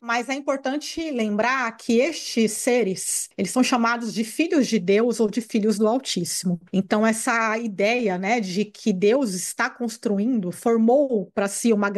Mas é importante lembrar que estes seres, eles são chamados de filhos de Deus ou de filhos do Altíssimo. Então, essa ideia, né, de que Deus está construindo, formou para si uma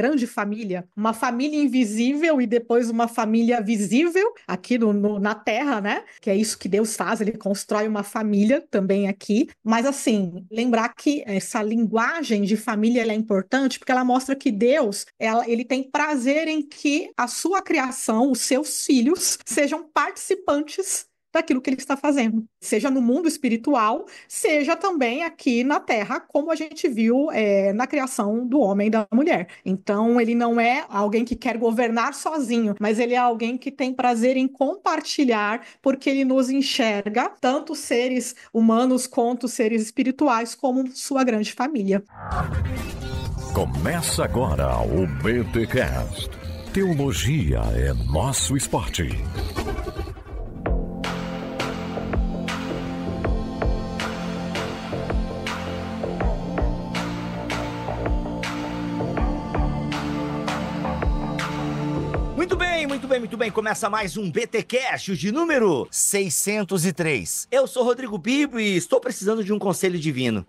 família invisível e depois uma família visível aqui na Terra, né? Que é isso que Deus faz, ele constrói uma família também aqui. Mas, assim, lembrar que essa linguagem de família ela é importante porque ela mostra que Deus, ele tem prazer em que a sua criação, os seus filhos, sejam participantes daquilo que ele está fazendo, seja no mundo espiritual, seja também aqui na Terra, como a gente viu na criação do homem e da mulher. Então, ele não é alguém que quer governar sozinho, mas ele é alguém que tem prazer em compartilhar, porque ele nos enxerga, tanto seres humanos quanto seres espirituais, como sua grande família. Começa agora o BTcast. Teologia é nosso esporte. Muito bem. Começa mais um BTcast de número 603. Eu sou Rodrigo Bibo e estou precisando de um conselho divino.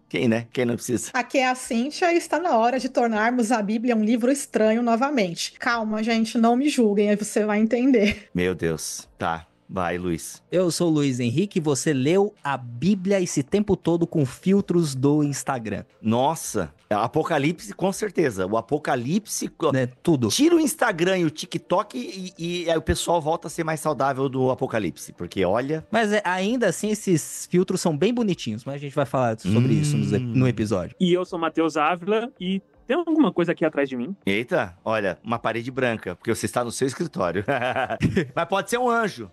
Quem, né? Quem não precisa? Aqui é a Cíntia e está na hora de tornarmos a Bíblia um livro estranho novamente. Calma, gente, não me julguem, aí você vai entender. Meu Deus, tá. Vai, Luiz. Eu sou o Luiz Henrique e você leu a Bíblia esse tempo todo com filtros do Instagram. Nossa, Apocalipse com certeza. O Apocalipse... Tudo. Tira o Instagram e o TikTok e aí o pessoal volta a ser mais saudável do Apocalipse. Porque olha... Mas ainda assim esses filtros são bem bonitinhos, mas a gente vai falar sobre isso no episódio. E eu sou Matheus Ávila e... Tem alguma coisa aqui atrás de mim? Eita, olha, uma parede branca, porque você está no seu escritório. Mas pode ser um anjo.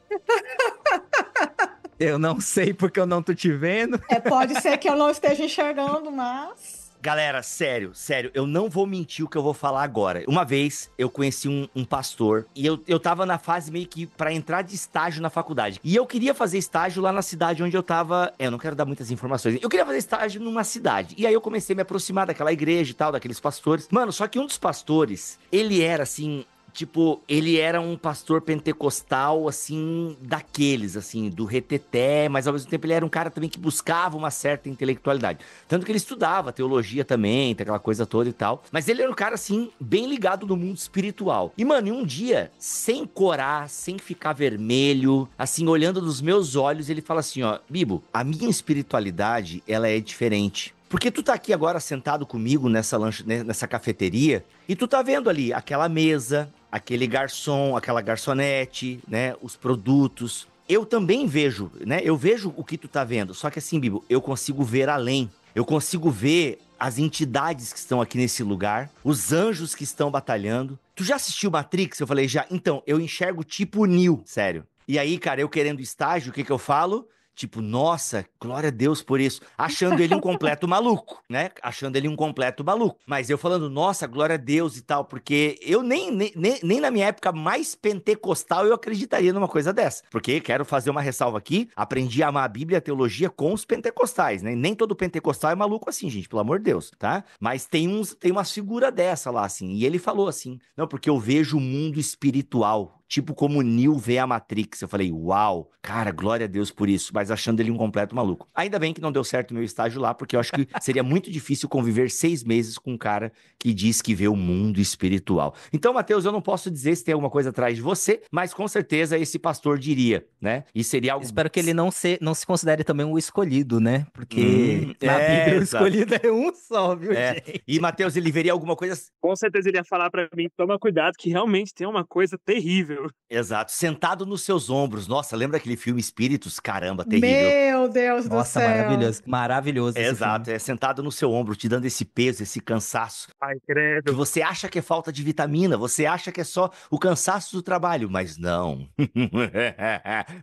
Eu não sei porque eu não tô te vendo. Pode ser que eu não esteja enxergando, mas... Galera, sério, eu não vou mentir o que eu vou falar agora. Uma vez, eu conheci um pastor e eu tava na fase meio que pra entrar de estágio na faculdade. E eu queria fazer estágio lá na cidade onde eu tava... eu não quero dar muitas informações. Eu queria fazer estágio numa cidade. E aí eu comecei a me aproximar daquela igreja e tal, daqueles pastores. Mano, só que um dos pastores, ele era assim... Tipo, ele era um pastor pentecostal, assim, daqueles, assim, do reteté, mas ao mesmo tempo ele era um cara também que buscava uma certa intelectualidade. Tanto que ele estudava teologia também, aquela coisa toda e tal. Mas ele era um cara, assim, bem ligado no mundo espiritual. E, mano, em um dia, sem corar, sem ficar vermelho, assim, olhando nos meus olhos, ele fala assim, ó, Bibo, a minha espiritualidade, ela é diferente. Porque tu tá aqui agora sentado comigo nessa cafeteria e tu tá vendo ali aquela mesa, aquele garçom, aquela garçonete, né, os produtos. Eu também vejo, né, eu vejo o que tu tá vendo, só que assim, Bibo, eu consigo ver além. Eu consigo ver as entidades que estão aqui nesse lugar, os anjos que estão batalhando. Tu já assistiu Matrix? Eu falei, já. Então, eu enxergo tipo Neo, sério. E aí, cara, eu querendo estágio, o que eu falo? Tipo, nossa, glória a Deus por isso. Achando ele um completo maluco, né? Achando ele um completo maluco. Mas eu falando, nossa, glória a Deus e tal, porque eu nem na minha época mais pentecostal eu acreditaria numa coisa dessa. Porque, quero fazer uma ressalva aqui, aprendi a amar a Bíblia e a teologia com os pentecostais, né? Nem todo pentecostal é maluco assim, gente, pelo amor de Deus, tá? Mas tem uma figura dessa lá, assim. E ele falou assim, não, porque eu vejo o mundo espiritual. Tipo como Neo vê a Matrix. Eu falei, uau, cara, glória a Deus por isso. Mas achando ele um completo maluco. Ainda bem que não deu certo o meu estágio lá, porque eu acho que seria muito difícil conviver 6 meses com um cara que diz que vê o mundo espiritual. Então, Matheus, eu não posso dizer se tem alguma coisa atrás de você, mas com certeza esse pastor diria, né? E seria algo... Espero que ele não se considere também o escolhido, né? Porque na Bíblia o escolhido é um só, viu, gente? E, Matheus, ele veria alguma coisa... Com certeza ele ia falar pra mim, toma cuidado que realmente tem uma coisa terrível. Exato, sentado nos seus ombros. Nossa, lembra aquele filme Espíritos? Caramba, terrível. Meu Deus do céu. Nossa, maravilhoso esse Exato, filme. sentado no seu ombro, te dando esse peso, esse cansaço. Ai, credo. Que você acha que é falta de vitamina, você acha que é só o cansaço do trabalho, mas não.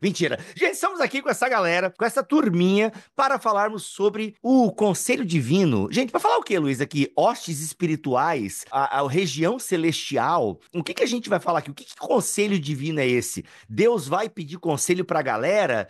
Mentira. Gente, estamos aqui com essa galera, com essa turminha, para falarmos sobre o Conselho Divino. Gente, para falar o que, Luiz, aqui? Hostes espirituais, a região celestial. O que a gente vai falar aqui? O que Conselho conselho divino é esse? Deus vai pedir conselho pra galera?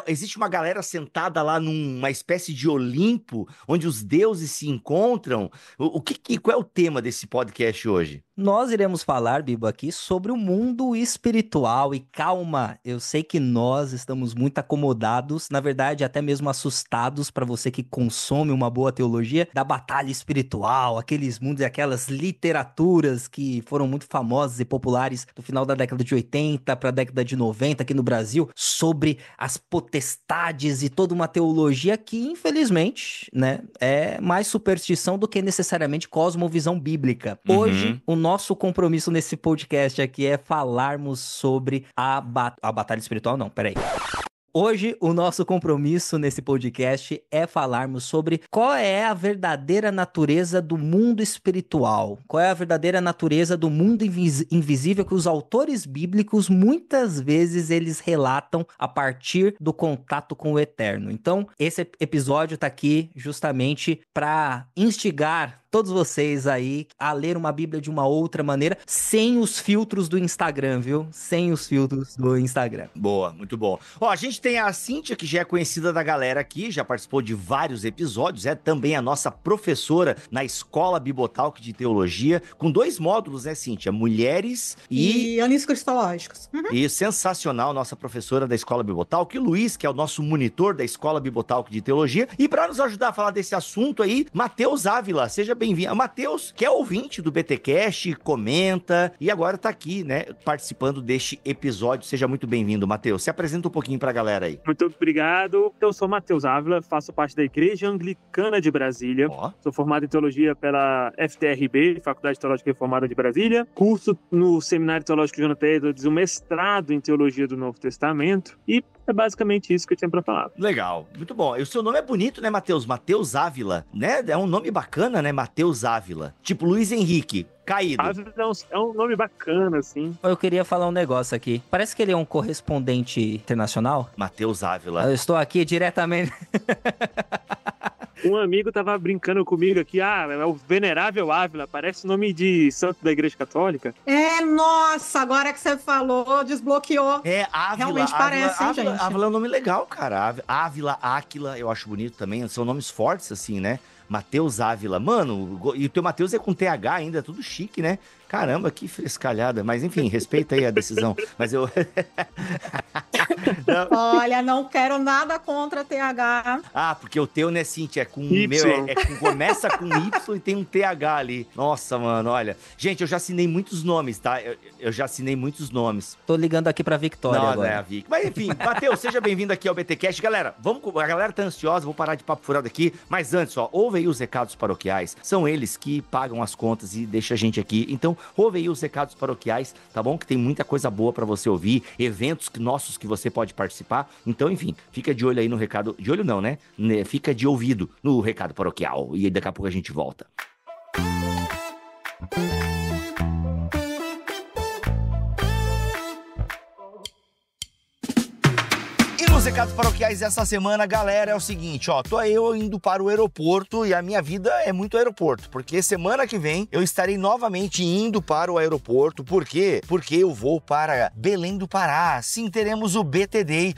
Existe uma galera sentada lá numa espécie de Olimpo, onde os deuses se encontram? Qual é o tema desse podcast hoje? Nós iremos falar, Bibo, aqui sobre o mundo espiritual. E calma, eu sei que nós estamos muito acomodados, na verdade até mesmo assustados, para você que consome uma boa teologia, da batalha espiritual, aqueles mundos e aquelas literaturas que foram muito famosas e populares do final da década de 80 para a década de 90 aqui no Brasil, sobre as potestades e toda uma teologia que, infelizmente, né, é mais superstição do que necessariamente cosmovisão bíblica. Hoje, o nosso compromisso nesse podcast aqui é falarmos sobre a batalha espiritual. Não, peraí. Hoje, o nosso compromisso nesse podcast é falarmos sobre qual é a verdadeira natureza do mundo espiritual, qual é a verdadeira natureza do mundo invisível que os autores bíblicos, muitas vezes, eles relatam a partir do contato com o eterno. Então, esse episódio tá aqui justamente para instigar todos vocês aí a ler uma Bíblia de uma outra maneira, sem os filtros do Instagram, viu? Sem os filtros do Instagram. Boa, muito bom. Ó, a gente tem a Cíntia, que já é conhecida da galera aqui, já participou de vários episódios, é também a nossa professora na Escola Bibotalk de Teologia, com 2 módulos, né, Cíntia? Mulheres e anis cristológicos. E sensacional, nossa professora da Escola Bibotalk, e o Luiz, que é o nosso monitor da Escola Bibotalk de Teologia. E para nos ajudar a falar desse assunto aí, Matheus Ávila, seja bem-vindo. Matheus, que é ouvinte do BTcast, comenta e agora tá aqui, né, participando deste episódio. Seja muito bem-vindo, Matheus. Se apresenta um pouquinho pra galera aí. Muito obrigado. Eu sou Matheus Ávila, faço parte da Igreja Anglicana de Brasília. Sou formado em Teologia pela FTRB, Faculdade Teológica Reformada de Brasília. Curso no Seminário Teológico Jonathan Edwards, um mestrado em Teologia do Novo Testamento. E é basicamente isso que eu tinha pra falar. Legal, muito bom. E o seu nome é bonito, né, Matheus? Matheus Ávila, né? É um nome bacana, né? Matheus Ávila. Tipo Luiz Henrique. Caído. Ávila é um nome bacana, assim. Eu queria falar um negócio aqui. Parece que ele é um correspondente internacional. Matheus Ávila. Eu estou aqui diretamente... Um amigo tava brincando comigo aqui, é o Venerável Ávila, parece o nome de santo da Igreja Católica. Nossa, agora que você falou, desbloqueou. Ávila. Realmente parece, hein, gente? Ávila é um nome legal, cara. Ávila, Áquila, eu acho bonito também. São nomes fortes, assim, né? Matheus Ávila. Mano, e o teu Matheus é com TH ainda, tudo chique, né? Caramba, que frescalhada. Mas enfim, respeita aí a decisão. Mas eu... Olha, não quero nada contra TH. Porque o teu, né, Cíntia, é com... começa com Y e tem um TH ali. Nossa, mano, olha. Gente, eu já assinei muitos nomes, tá? Eu já assinei muitos nomes. Tô ligando aqui pra Victoria agora. É a Vic. Mas enfim, Matheus, seja bem-vindo aqui ao BTcast. Galera, a galera tá ansiosa, vou parar de papo furado aqui. Mas antes, ouve aí os recados paroquiais. São eles que pagam as contas e deixam a gente aqui. Então, ouve aí os recados paroquiais, tá bom? Que tem muita coisa boa pra você ouvir, eventos nossos que você pode participar. Então, enfim, fica de olho aí no recado. De olho não, né? Fica de ouvido no recado paroquial. E daqui a pouco a gente volta. Os recados paroquiais dessa semana, galera, é o seguinte, tô eu indo para o aeroporto e a minha vida é muito aeroporto, porque semana que vem eu estarei novamente indo para o aeroporto. Por quê? Porque eu vou para Belém do Pará. Sim, teremos o BT Day,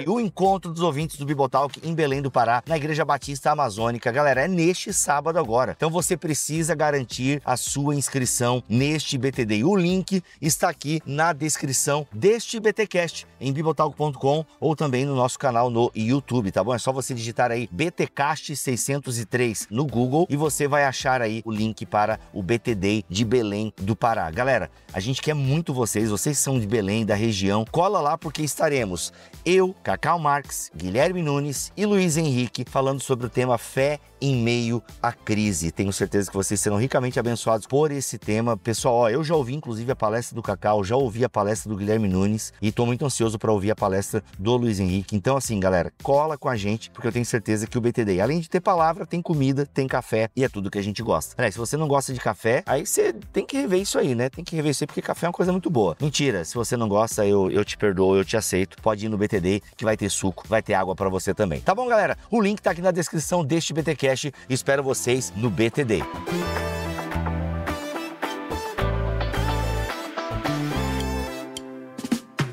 o encontro dos ouvintes do Bibotalk em Belém do Pará, na Igreja Batista Amazônica. Galera, é neste sábado agora. Então você precisa garantir a sua inscrição neste BT Day. O link está aqui na descrição deste BTcast em bibotalk.com ou também no nosso canal no YouTube, tá bom? É só você digitar aí BTcast 603 no Google e você vai achar aí o link para o BT Day de Belém do Pará. Galera, a gente quer muito vocês são de Belém, da região, cola lá porque estaremos eu, Cacau Marques, Guilherme Nunes e Luiz Henrique falando sobre o tema fé em meio à crise. Tenho certeza que vocês serão ricamente abençoados por esse tema. Pessoal, eu já ouvi inclusive a palestra do Cacau, já ouvi a palestra do Guilherme Nunes e tô muito ansioso para ouvir a palestra do Luiz Henrique. Então assim, galera, cola com a gente, porque eu tenho certeza que o BT Day, além de ter palavra, tem comida, tem café e é tudo que a gente gosta. Se você não gosta de café, aí você tem que rever isso aí, né? Tem que rever isso aí, porque café é uma coisa muito boa. Mentira, se você não gosta, eu te perdoo, eu te aceito. Pode ir no BT Day, que vai ter suco, vai ter água pra você também. Tá bom, galera? O link tá aqui na descrição deste BTcast. Espero vocês no BT Day.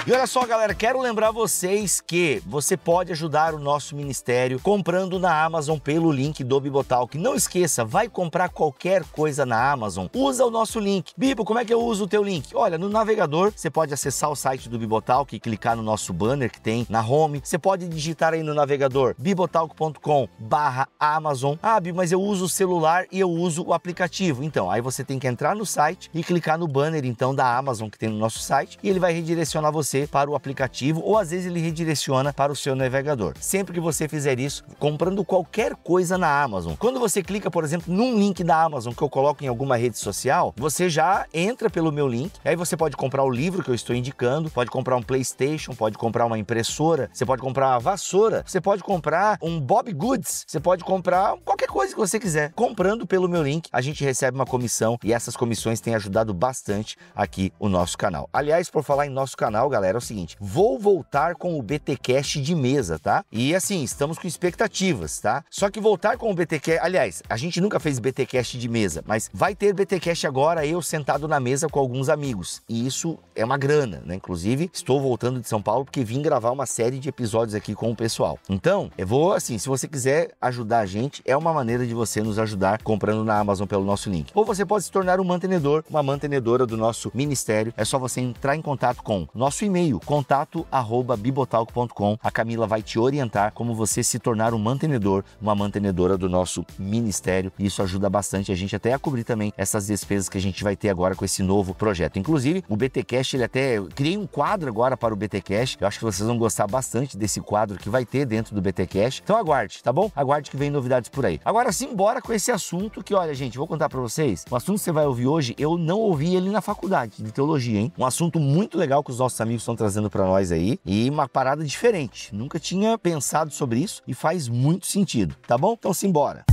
E olha só, galera, quero lembrar vocês que você pode ajudar o nosso ministério comprando na Amazon pelo link do Bibotalk. Não esqueça, vai comprar qualquer coisa na Amazon, usa o nosso link. Bibo, como é que eu uso o teu link? Olha, no navegador, você pode acessar o site do Bibotalk e clicar no nosso banner que tem na home. Você pode digitar aí no navegador bibotalk.com/Amazon. Ah, Bibo, mas eu uso o celular e eu uso o aplicativo. Então, aí você tem que entrar no site e clicar no banner, então, da Amazon que tem no nosso site e ele vai redirecionar você para o aplicativo ou às vezes ele redireciona para o seu navegador. Sempre que você fizer isso, comprando qualquer coisa na Amazon, quando você clica, por exemplo, num link da Amazon que eu coloco em alguma rede social, você já entra pelo meu link, aí você pode comprar o livro que eu estou indicando, pode comprar um PlayStation, pode comprar uma impressora, você pode comprar uma vassoura, você pode comprar um Bob Goods, você pode comprar qualquer coisa que você quiser. Comprando pelo meu link, a gente recebe uma comissão e essas comissões têm ajudado bastante aqui o nosso canal. Aliás, por falar em nosso canal, galera, é o seguinte, vou voltar com o BTcast de mesa, tá? E assim, estamos com expectativas, tá? Só que voltar com o BTcast, aliás, a gente nunca fez BTcast de mesa, mas vai ter BTcast agora, eu sentado na mesa com alguns amigos. E isso é uma grana, né? Inclusive, estou voltando de São Paulo porque vim gravar uma série de episódios aqui com o pessoal. Então, eu vou, assim, se você quiser ajudar a gente, é uma maneira de você nos ajudar comprando na Amazon pelo nosso link. Ou você pode se tornar um mantenedor, uma mantenedora do nosso ministério. É só você entrar em contato com nosso e-mail, contato@bibotalk.com. A Camila vai te orientar como você se tornar um mantenedor, uma mantenedora do nosso ministério. E isso ajuda bastante a gente até a cobrir também essas despesas que a gente vai ter agora com esse novo projeto. Inclusive, o BTcast, eu criei um quadro agora para o BTcast. Eu acho que vocês vão gostar bastante desse quadro que vai ter dentro do BTcast. Então aguarde, tá bom? Aguarde que vem novidades por aí. Agora sim, bora com esse assunto que, olha, gente, vou contar para vocês. O assunto que você vai ouvir hoje, eu não ouvi ele na faculdade de teologia, hein? Um assunto muito legal que os nossos amigos estão trazendo para nós aí e uma parada diferente. Nunca tinha pensado sobre isso e faz muito sentido, tá bom? Então simbora.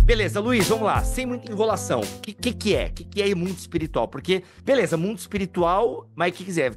Beleza, Luiz, vamos lá, sem muita enrolação. O que é? O que é mundo espiritual? Porque, beleza, mundo espiritual, mas o que quiser,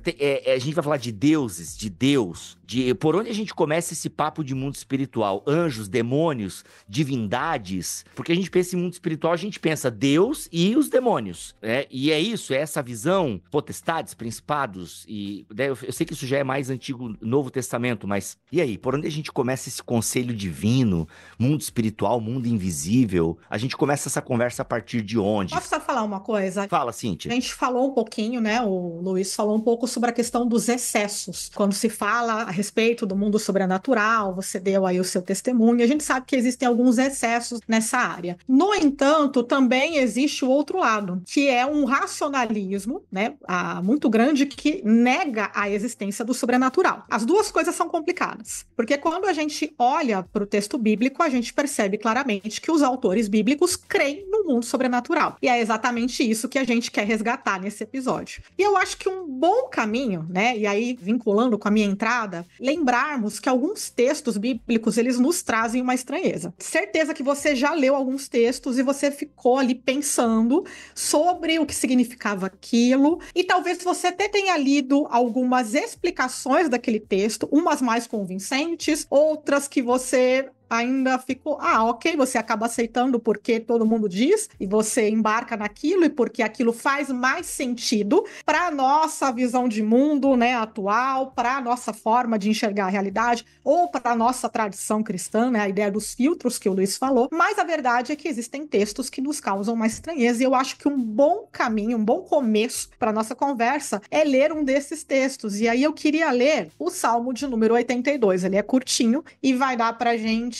a gente vai falar de deuses, de Deus, por onde a gente começa esse papo de mundo espiritual? Anjos, demônios, divindades? Porque a gente pensa em mundo espiritual, a gente pensa Deus e os demônios, né? E é isso, é essa visão, potestades, principados, e né, eu sei que isso já é mais antigo, Novo Testamento, mas e aí, por onde a gente começa esse conselho divino, mundo espiritual, mundo invisível? A gente começa essa conversa a partir de onde? Posso só falar uma coisa? Fala, Cíntia. A gente falou um pouquinho, né? O Luiz falou um pouco sobre a questão dos excessos. Quando se fala a respeito do mundo sobrenatural, você deu aí o seu testemunho. A gente sabe que existem alguns excessos nessa área. No entanto, também existe o outro lado, que é um racionalismo, né? Muito grande que nega a existência do sobrenatural. As duas coisas são complicadas, porque quando a gente olha para o texto bíblico, a gente percebe claramente que os autores bíblicos creem no mundo sobrenatural. E é exatamente isso que a gente quer resgatar nesse episódio. E eu acho que um bom caminho, né, e aí vinculando com a minha entrada, lembrarmos que alguns textos bíblicos, eles nos trazem uma estranheza. Certeza que você já leu alguns textos e você ficou ali pensando sobre o que significava aquilo, e talvez você até tenha lido algumas explicações daquele texto, umas mais convincentes, outras que você ainda ficou, ok, você acaba aceitando porque todo mundo diz, e você embarca naquilo, e porque aquilo faz mais sentido para a nossa visão de mundo, né, atual, para a nossa forma de enxergar a realidade, ou para a nossa tradição cristã, né, a ideia dos filtros que o Luiz falou, mas a verdade é que existem textos que nos causam uma estranheza, e eu acho que um bom caminho, um bom começo para a nossa conversa é ler um desses textos, e aí eu queria ler o Salmo de número 82, ele é curtinho, e vai dar pra gente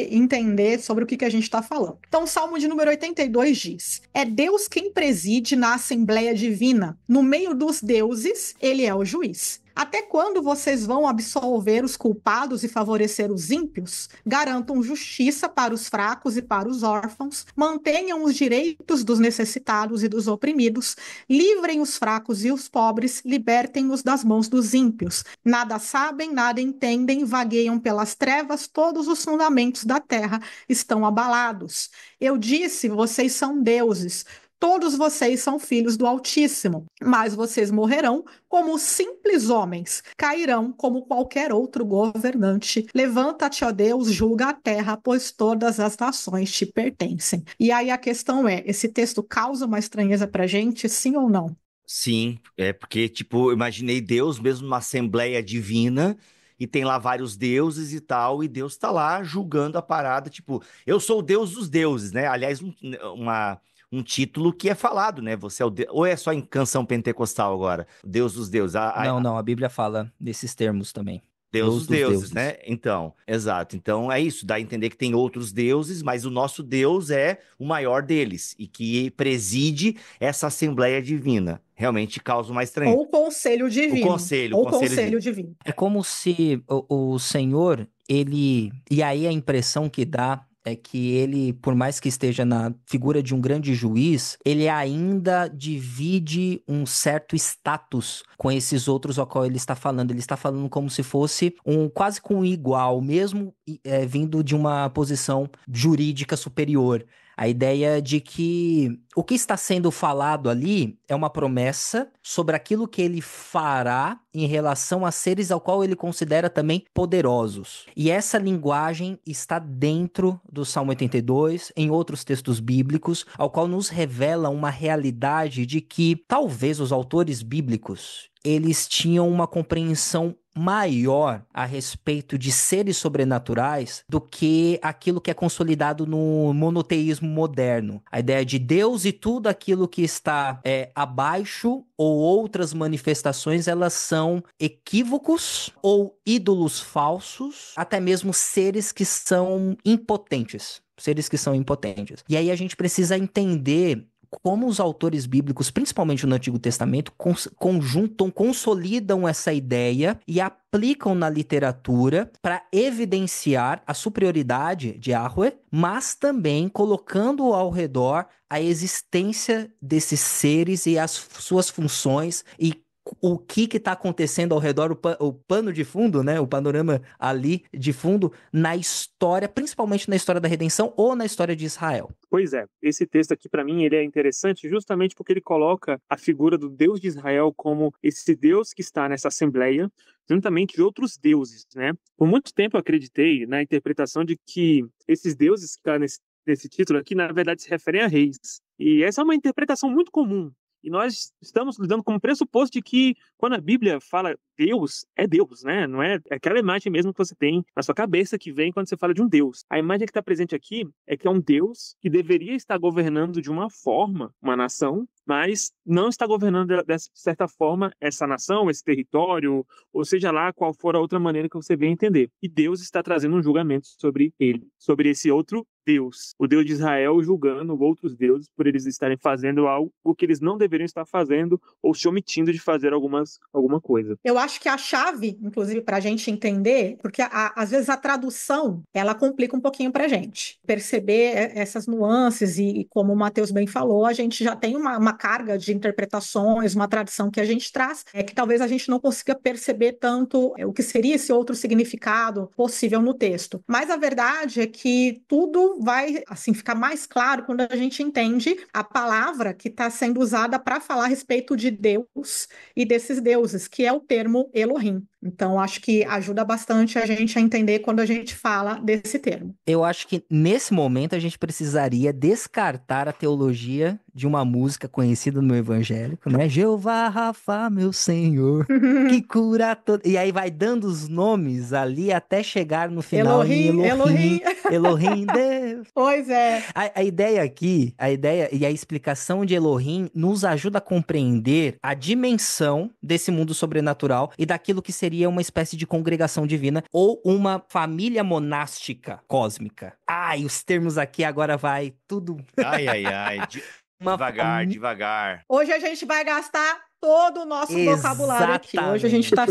entender sobre o que a gente está falando. Então, o Salmo de número 82 diz: é Deus quem preside na Assembleia Divina. No meio dos deuses, ele é o juiz. Até quando vocês vão absolver os culpados e favorecer os ímpios? Garantam justiça para os fracos e para os órfãos, mantenham os direitos dos necessitados e dos oprimidos, livrem os fracos e os pobres, libertem-os das mãos dos ímpios. Nada sabem, nada entendem, vagueiam pelas trevas, todos os fundamentos da terra estão abalados. Eu disse, vocês são deuses. todos vocês são filhos do Altíssimo, mas vocês morrerão como simples homens, cairão como qualquer outro governante. Levanta-te, ó Deus, julga a terra, pois todas as nações te pertencem. E aí a questão é, esse texto causa uma estranheza pra gente, sim ou não? Sim, é porque, tipo, eu imaginei Deus mesmo numa assembleia divina e tem lá vários deuses e tal, e Deus tá lá julgando a parada, tipo, eu sou o Deus dos deuses, né? Aliás, um título que é falado, né? Você é o Deus, ou é só em canção pentecostal agora? Deus dos deuses, Não, a Bíblia fala desses termos também. Deus Deus dos dos deuses, deuses. né? Então, exato. Então é isso, dá a entender que tem outros deuses, mas o nosso Deus é o maior deles e que preside essa assembleia divina. Realmente causa uma estranheza. Ou conselho O divino. conselho, o Ou conselho de. conselho divino. É como se o Senhor, ele. E aí a impressão que dá é que ele, por mais que esteja na figura de um grande juiz, ele ainda divide um certo status com esses outros ao qual ele está falando. Ele está falando como se fosse quase com um igual, mesmo vindo de uma posição jurídica superior. A ideia de que o que está sendo falado ali é uma promessa sobre aquilo que ele fará em relação a seres ao qual ele considera também poderosos. E essa linguagem está dentro do Salmo 82, em outros textos bíblicos, ao qual nos revela uma realidade de que talvez os autores bíblicos eles tinham uma compreensão maior a respeito de seres sobrenaturais do que aquilo que é consolidado no monoteísmo moderno. A ideia de Deus e tudo aquilo que está abaixo ou outras manifestações, elas são equívocos ou ídolos falsos, até mesmo seres que são impotentes. Seres que são impotentes. E aí a gente precisa entender como os autores bíblicos, principalmente no Antigo Testamento, consolidam essa ideia e aplicam na literatura para evidenciar a superioridade de Yahweh, mas também colocando ao redor a existência desses seres e as suas funções e o que está acontecendo ao redor, o pano de fundo, né? O panorama ali de fundo na história, principalmente na história da redenção ou na história de Israel. Pois é, esse texto aqui para mim ele é interessante justamente porque ele coloca a figura do Deus de Israel como esse Deus que está nessa assembleia, juntamente de outros deuses, né? Por muito tempo eu acreditei na interpretação de que esses deuses que estão nesse título aqui, na verdade, se referem a reis. E essa é uma interpretação muito comum. E nós estamos lidando com o pressuposto de que quando a Bíblia fala Deus, é Deus, né? Não é aquela imagem mesmo que você tem na sua cabeça que vem quando você fala de um Deus. A imagem que está presente aqui é que é um Deus que deveria estar governando de uma forma uma nação, mas não está governando de certa forma essa nação, esse território, ou seja lá qual for a outra maneira que você venha entender. E Deus está trazendo um julgamento sobre ele, sobre esse outro Deus, o Deus de Israel julgando outros deuses por eles estarem fazendo algo que eles não deveriam estar fazendo ou se omitindo de fazer alguma coisa. Eu acho que a chave, inclusive, para a gente entender, porque às vezes a tradução, ela complica um pouquinho para a gente. Perceber essas nuances e como o Matheus bem falou, a gente já tem uma carga de interpretações, uma tradição que a gente traz, que talvez a gente não consiga perceber tanto o que seria esse outro significado possível no texto. Mas a verdade é que tudo vai assim ficar mais claro quando a gente entende a palavra que está sendo usada para falar a respeito de Deus e desses deuses, que é o termo Elohim. Então, acho que ajuda bastante a gente a entender quando a gente fala desse termo. Eu acho que nesse momento a gente precisaria descartar a teologia de uma música conhecida no evangélico, né? Jeová Rafa, meu Senhor, que cura todo. E aí vai dando os nomes ali até chegar no final Elohim, em Elohim, Elohim, Deus. Pois é. A ideia aqui, a ideia e a explicação de Elohim nos ajuda a compreender a dimensão desse mundo sobrenatural e daquilo que seria uma espécie de congregação divina ou uma família monástica cósmica. Ai, os termos aqui agora vai tudo. Ai. Devagar. Hoje a gente vai gastar todo o nosso vocabulário aqui. Hoje a gente tá...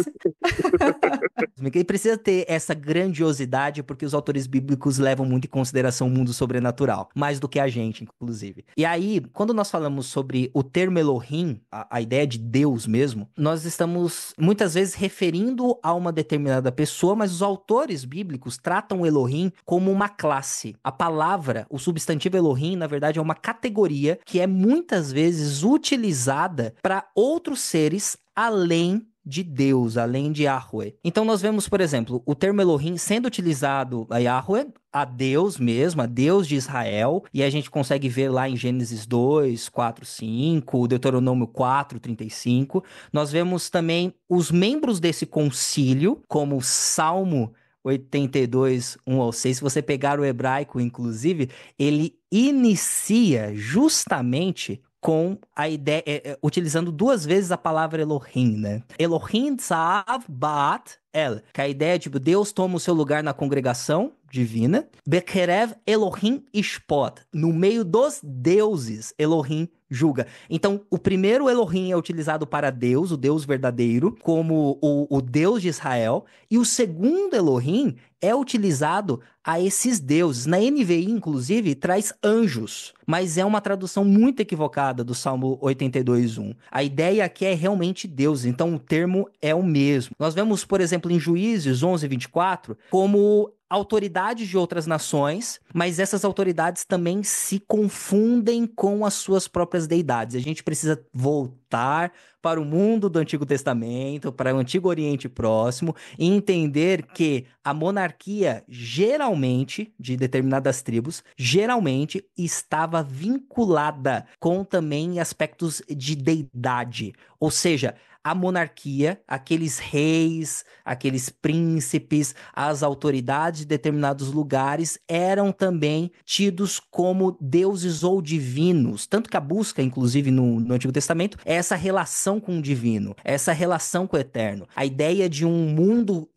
E precisa ter essa grandiosidade porque os autores bíblicos levam muito em consideração o mundo sobrenatural, mais do que a gente, inclusive. E aí, quando nós falamos sobre o termo Elohim, a ideia de Deus mesmo, nós estamos muitas vezes referindo a uma determinada pessoa, mas os autores bíblicos tratam o Elohim como uma classe. A palavra, o substantivo Elohim, na verdade, é uma categoria que é muitas vezes utilizada para outros seres além de Deus, além de Yahweh. Então nós vemos, por exemplo, o termo Elohim sendo utilizado a Yahweh, a Deus mesmo, a Deus de Israel, e a gente consegue ver lá em Gênesis 2, 4, 5, Deuteronômio 4, 35. Nós vemos também os membros desse concílio, como o Salmo 82, 1 ao 6. Se você pegar o hebraico, inclusive, ele inicia justamente com a ideia, utilizando duas vezes a palavra Elohim, né? Elohim Tzav Ba'at El, que a ideia de Deus toma o seu lugar na congregação divina. Bekerev Elohim Ishpot, no meio dos deuses, Elohim julga. Então, o primeiro Elohim é utilizado para Deus, o Deus verdadeiro, como o Deus de Israel, e o segundo Elohim é utilizado a esses deuses. Na NVI, inclusive, traz anjos, mas é uma tradução muito equivocada do Salmo 82:1. A ideia aqui é realmente Deus, então o termo é o mesmo. Nós vemos, por exemplo, em Juízes 11:24, como autoridades de outras nações, mas essas autoridades também se confundem com as suas próprias deidades. A gente precisa voltar para o mundo do Antigo Testamento, para o Antigo Oriente Próximo, e entender que a monarquia, geralmente, de determinadas tribos, geralmente estava vinculada com também aspectos de deidade. Ou seja, a monarquia, aqueles reis, aqueles príncipes, as autoridades de determinados lugares eram também tidos como deuses ou divinos. Tanto que a busca, inclusive no Antigo Testamento, é essa relação com o divino, essa relação com o eterno. A ideia de um mundo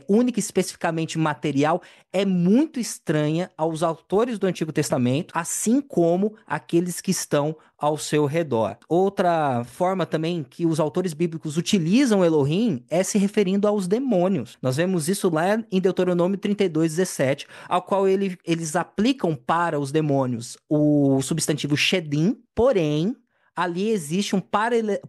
único e especificamente material é muito estranha aos autores do Antigo Testamento, assim como aqueles que estão ao seu redor. Outra forma também que os autores bíblicos utilizam Elohim é se referindo aos demônios. Nós vemos isso lá em Deuteronômio 32:17, ao qual eles aplicam para os demônios o substantivo Shedim, porém ali existe um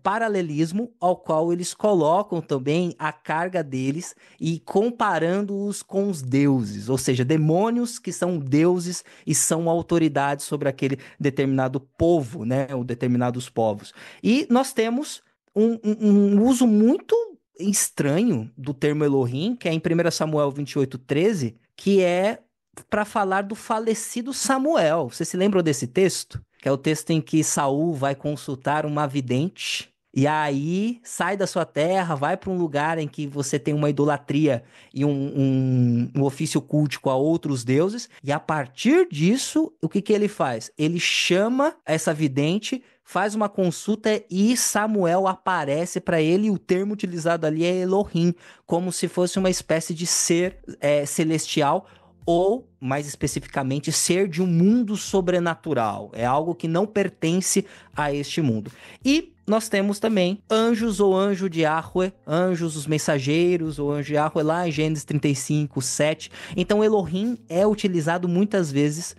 paralelismo ao qual eles colocam também a carga deles e comparando-os com os deuses, ou seja, demônios que são deuses e são autoridades sobre aquele determinado povo, né, ou determinados povos. E nós temos um uso muito estranho do termo Elohim, que é em 1 Samuel 28:13, que é para falar do falecido Samuel. Você se lembra desse texto? Que é o texto em que Saul vai consultar uma vidente, e aí sai da sua terra, vai para um lugar em que você tem uma idolatria e um ofício cultico a outros deuses, e a partir disso, o que ele faz? Ele chama essa vidente, faz uma consulta e Samuel aparece para ele, e o termo utilizado ali é Elohim, como se fosse uma espécie de ser celestial, ou, mais especificamente, ser de um mundo sobrenatural. É algo que não pertence a este mundo. E nós temos também anjos ou anjo de Yahweh, anjos, os mensageiros, ou anjo de Yahweh, lá em Gênesis 35:7. Então, Elohim é utilizado muitas vezes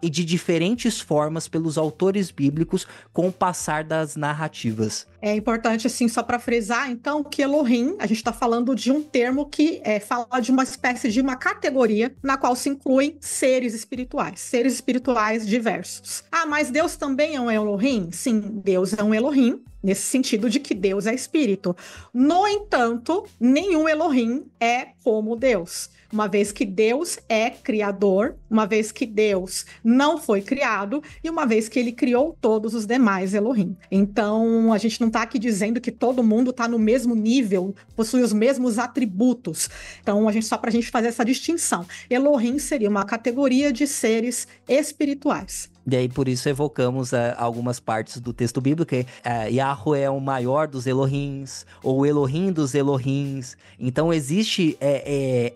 e de diferentes formas pelos autores bíblicos com o passar das narrativas. É importante, assim, só para frisar, então, que Elohim, a gente está falando de um termo que fala de uma espécie de uma categoria na qual se incluem seres espirituais diversos. Ah, mas Deus também é um Elohim? Sim, Deus é um Elohim, nesse sentido de que Deus é espírito. No entanto, nenhum Elohim é como Deus. Uma vez que Deus é criador, uma vez que Deus não foi criado e uma vez que ele criou todos os demais Elohim. Então, a gente não está aqui dizendo que todo mundo está no mesmo nível, possui os mesmos atributos. Então, só para a gente fazer essa distinção. Elohim seria uma categoria de seres espirituais. E aí, por isso, evocamos algumas partes do texto bíblico, que Yahweh é o maior dos Elohims, ou o Elohim dos Elohims. Então, existe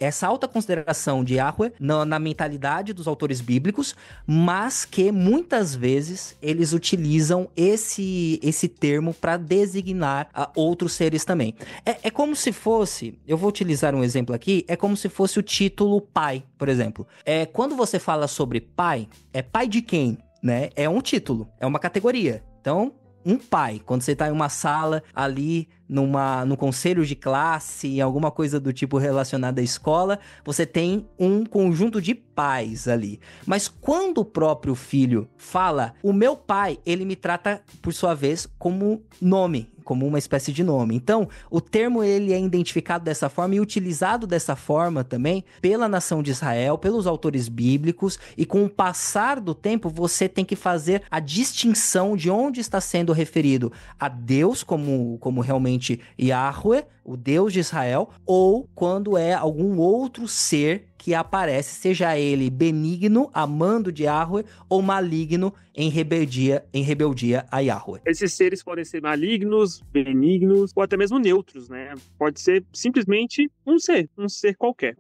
essa alta consideração de Yahweh na mentalidade dos autores bíblicos, mas que muitas vezes eles utilizam esse termo para designar outros seres também. É como se fosse, eu vou utilizar um exemplo aqui, é como se fosse o título pai, por exemplo. Quando você fala sobre pai, é pai de quem? Né? É um título, é uma categoria. Então, um pai, quando você está em uma sala ali, no conselho de classe, em alguma coisa do tipo relacionada à escola, você tem um conjunto de pais ali. Mas quando o próprio filho fala, o meu pai, ele me trata, por sua vez, como nome, como uma espécie de nome. Então, o termo ele é identificado dessa forma e utilizado dessa forma também pela nação de Israel, pelos autores bíblicos, e com o passar do tempo, você tem que fazer a distinção de onde está sendo referido a Deus como realmente Yahweh, o Deus de Israel, ou quando é algum outro ser que aparece, seja ele benigno, amando de Yahweh, ou maligno em rebeldia a Yahweh. Esses seres podem ser malignos, benignos, ou até mesmo neutros, né? Pode ser simplesmente um ser qualquer.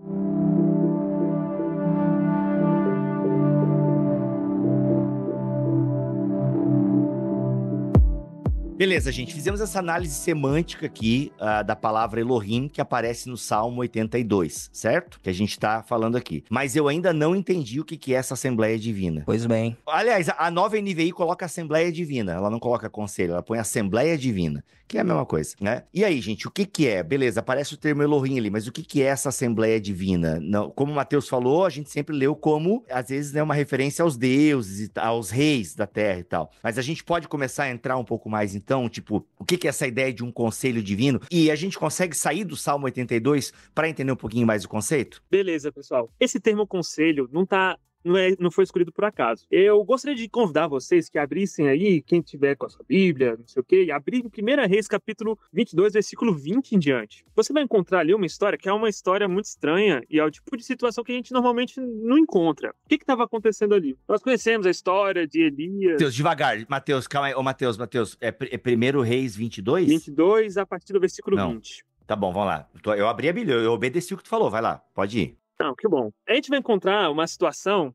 Beleza, gente, fizemos essa análise semântica aqui da palavra Elohim, que aparece no Salmo 82, certo? Que a gente tá falando aqui. Mas eu ainda não entendi o que é essa Assembleia Divina. Pois bem. Aliás, a nova NVI coloca Assembleia Divina, ela não coloca Conselho, ela põe Assembleia Divina, que é a mesma coisa, né? E aí, gente, o que é? Beleza, aparece o termo Elohim ali, mas o que é essa Assembleia Divina? Não, como o Mateus falou, a gente sempre leu como, às vezes, né, uma referência aos deuses, aos reis da terra e tal. Mas a gente pode começar a entrar um pouco mais, então, tipo, o que é essa ideia de um conselho divino? E a gente consegue sair do Salmo 82 para entender um pouquinho mais o conceito? Beleza, pessoal. Esse termo conselho não foi escolhido por acaso. Eu gostaria de convidar vocês que abrissem aí, quem tiver com a sua Bíblia, não sei o quê, e abrir em 1 Reis, capítulo 22, versículo 20 em diante. Você vai encontrar ali uma história que é uma história muito estranha e é o tipo de situação que a gente normalmente não encontra. O que estava acontecendo ali? Nós conhecemos a história de Elias... Mateus, devagar. Mateus, calma aí. Ô, Mateus. É 1 Reis 22? 22, a partir do versículo 20. Tá bom, vamos lá. Eu abri a Bíblia, eu obedeci o que tu falou. Vai lá, pode ir. Não, que bom. A gente vai encontrar a situação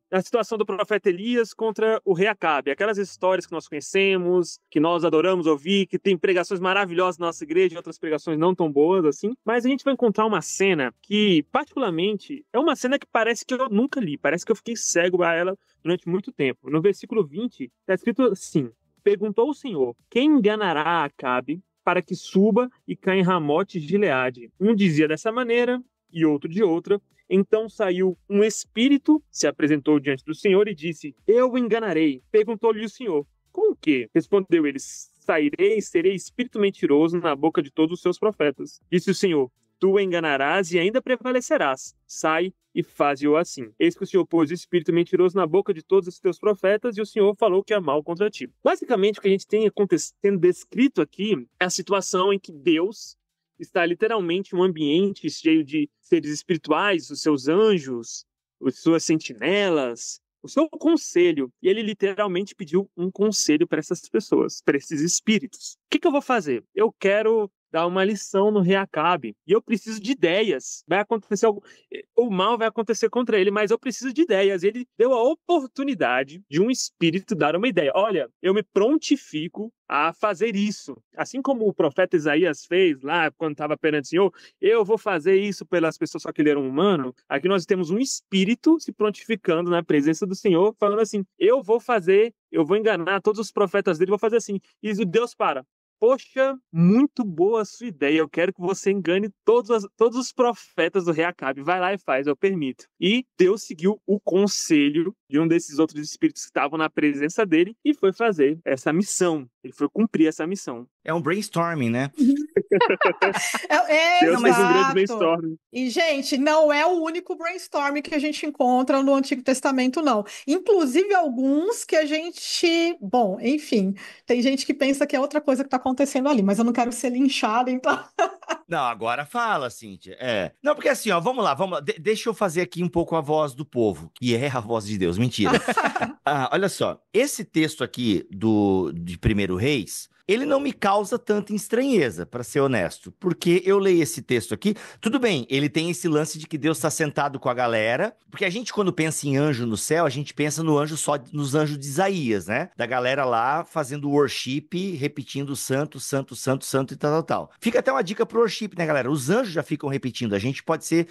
do profeta Elias contra o rei Acabe. Aquelas histórias que nós conhecemos, que nós adoramos ouvir, que tem pregações maravilhosas na nossa igreja e outras pregações não tão boas assim. Mas a gente vai encontrar uma cena que, particularmente, é uma cena que parece que eu nunca li. Parece que eu fiquei cego a ela durante muito tempo. No versículo 20, está escrito assim: perguntou o Senhor, quem enganará Acabe para que suba e caia em Ramote de Gileade? Um dizia dessa maneira e outro de outra. Então saiu um espírito, se apresentou diante do Senhor e disse: eu o enganarei. Perguntou-lhe o Senhor: com o quê? Respondeu ele: sairei e serei espírito mentiroso na boca de todos os seus profetas. Disse o Senhor: tu o enganarás e ainda prevalecerás. Sai e faze-o assim. Eis que o Senhor pôs o espírito mentiroso na boca de todos os teus profetas e o Senhor falou que é mal contra ti. Basicamente, o que a gente tem acontecendo descrito aqui é a situação em que Deus está literalmente um ambiente cheio de seres espirituais, os seus anjos, as suas sentinelas, o seu conselho. E ele literalmente pediu um conselho para essas pessoas, para esses espíritos. O que eu vou fazer? Eu quero dar uma lição no rei Acabe. E eu preciso de ideias. Vai acontecer algo... O mal vai acontecer contra ele, mas eu preciso de ideias. Ele deu a oportunidade de um espírito dar uma ideia. Olha, eu me prontifico a fazer isso. Assim como o profeta Isaías fez lá, quando estava perante o Senhor, eu vou fazer isso pelas pessoas, só que ele era um humano. Aqui nós temos um espírito se prontificando na presença do Senhor, falando assim, eu vou enganar todos os profetas dele, vou fazer assim. E Deus para. Poxa, muito boa a sua ideia. Eu quero que você engane todos os profetas do rei Acabe. Vai lá e faz, eu permito. E Deus seguiu o conselho de um desses outros espíritos que estavam na presença dele e foi fazer essa missão. Ele foi cumprir essa missão. É um brainstorming, né? Deus fez um grande Exato. brainstorming. E, gente, não é o único brainstorming que a gente encontra no Antigo Testamento, não. Inclusive alguns que a gente... Bom, enfim, tem gente que pensa que é outra coisa que está acontecendo ali, mas eu não quero ser linchada, então... Não, agora fala, Cíntia. Não, porque assim, ó, vamos lá. Deixa eu fazer aqui um pouco a voz do povo, que é a voz de Deus. Mentira. Olha só, esse texto aqui de 1 Reis, ele não me causa tanta estranheza, para ser honesto, porque eu leio esse texto aqui, tudo bem, ele tem esse lance de que Deus está sentado com a galera, porque a gente, quando pensa em anjo no céu, a gente pensa no anjo só nos anjos de Isaías, né? Da galera lá fazendo worship, repetindo santo, santo, santo, santo e tal. Fica até uma dica pro worship, né, galera? Os anjos já ficam repetindo, a gente pode ser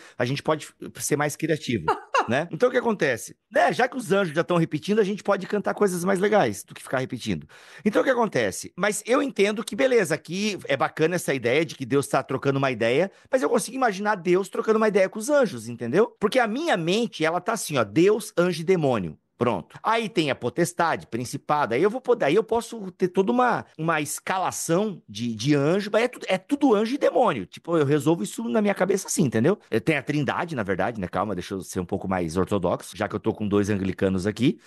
mais criativo. Né? Então o que acontece? Já que os anjos já estão repetindo, a gente pode cantar coisas mais legais do que ficar repetindo. Então o que acontece? Mas eu entendo que, beleza, aqui é bacana essa ideia de que Deus está trocando uma ideia, mas eu consigo imaginar Deus trocando uma ideia com os anjos, entendeu? Porque a minha mente, ela tá assim, ó, Deus, anjo e demônio. Pronto. Aí tem a potestade, principado, aí eu posso ter toda uma escalação de anjo, mas é tudo anjo e demônio. Tipo, eu resolvo isso na minha cabeça assim, entendeu? Tem a trindade, na verdade, né? Calma, deixa eu ser um pouco mais ortodoxo, já que eu tô com 2 anglicanos aqui.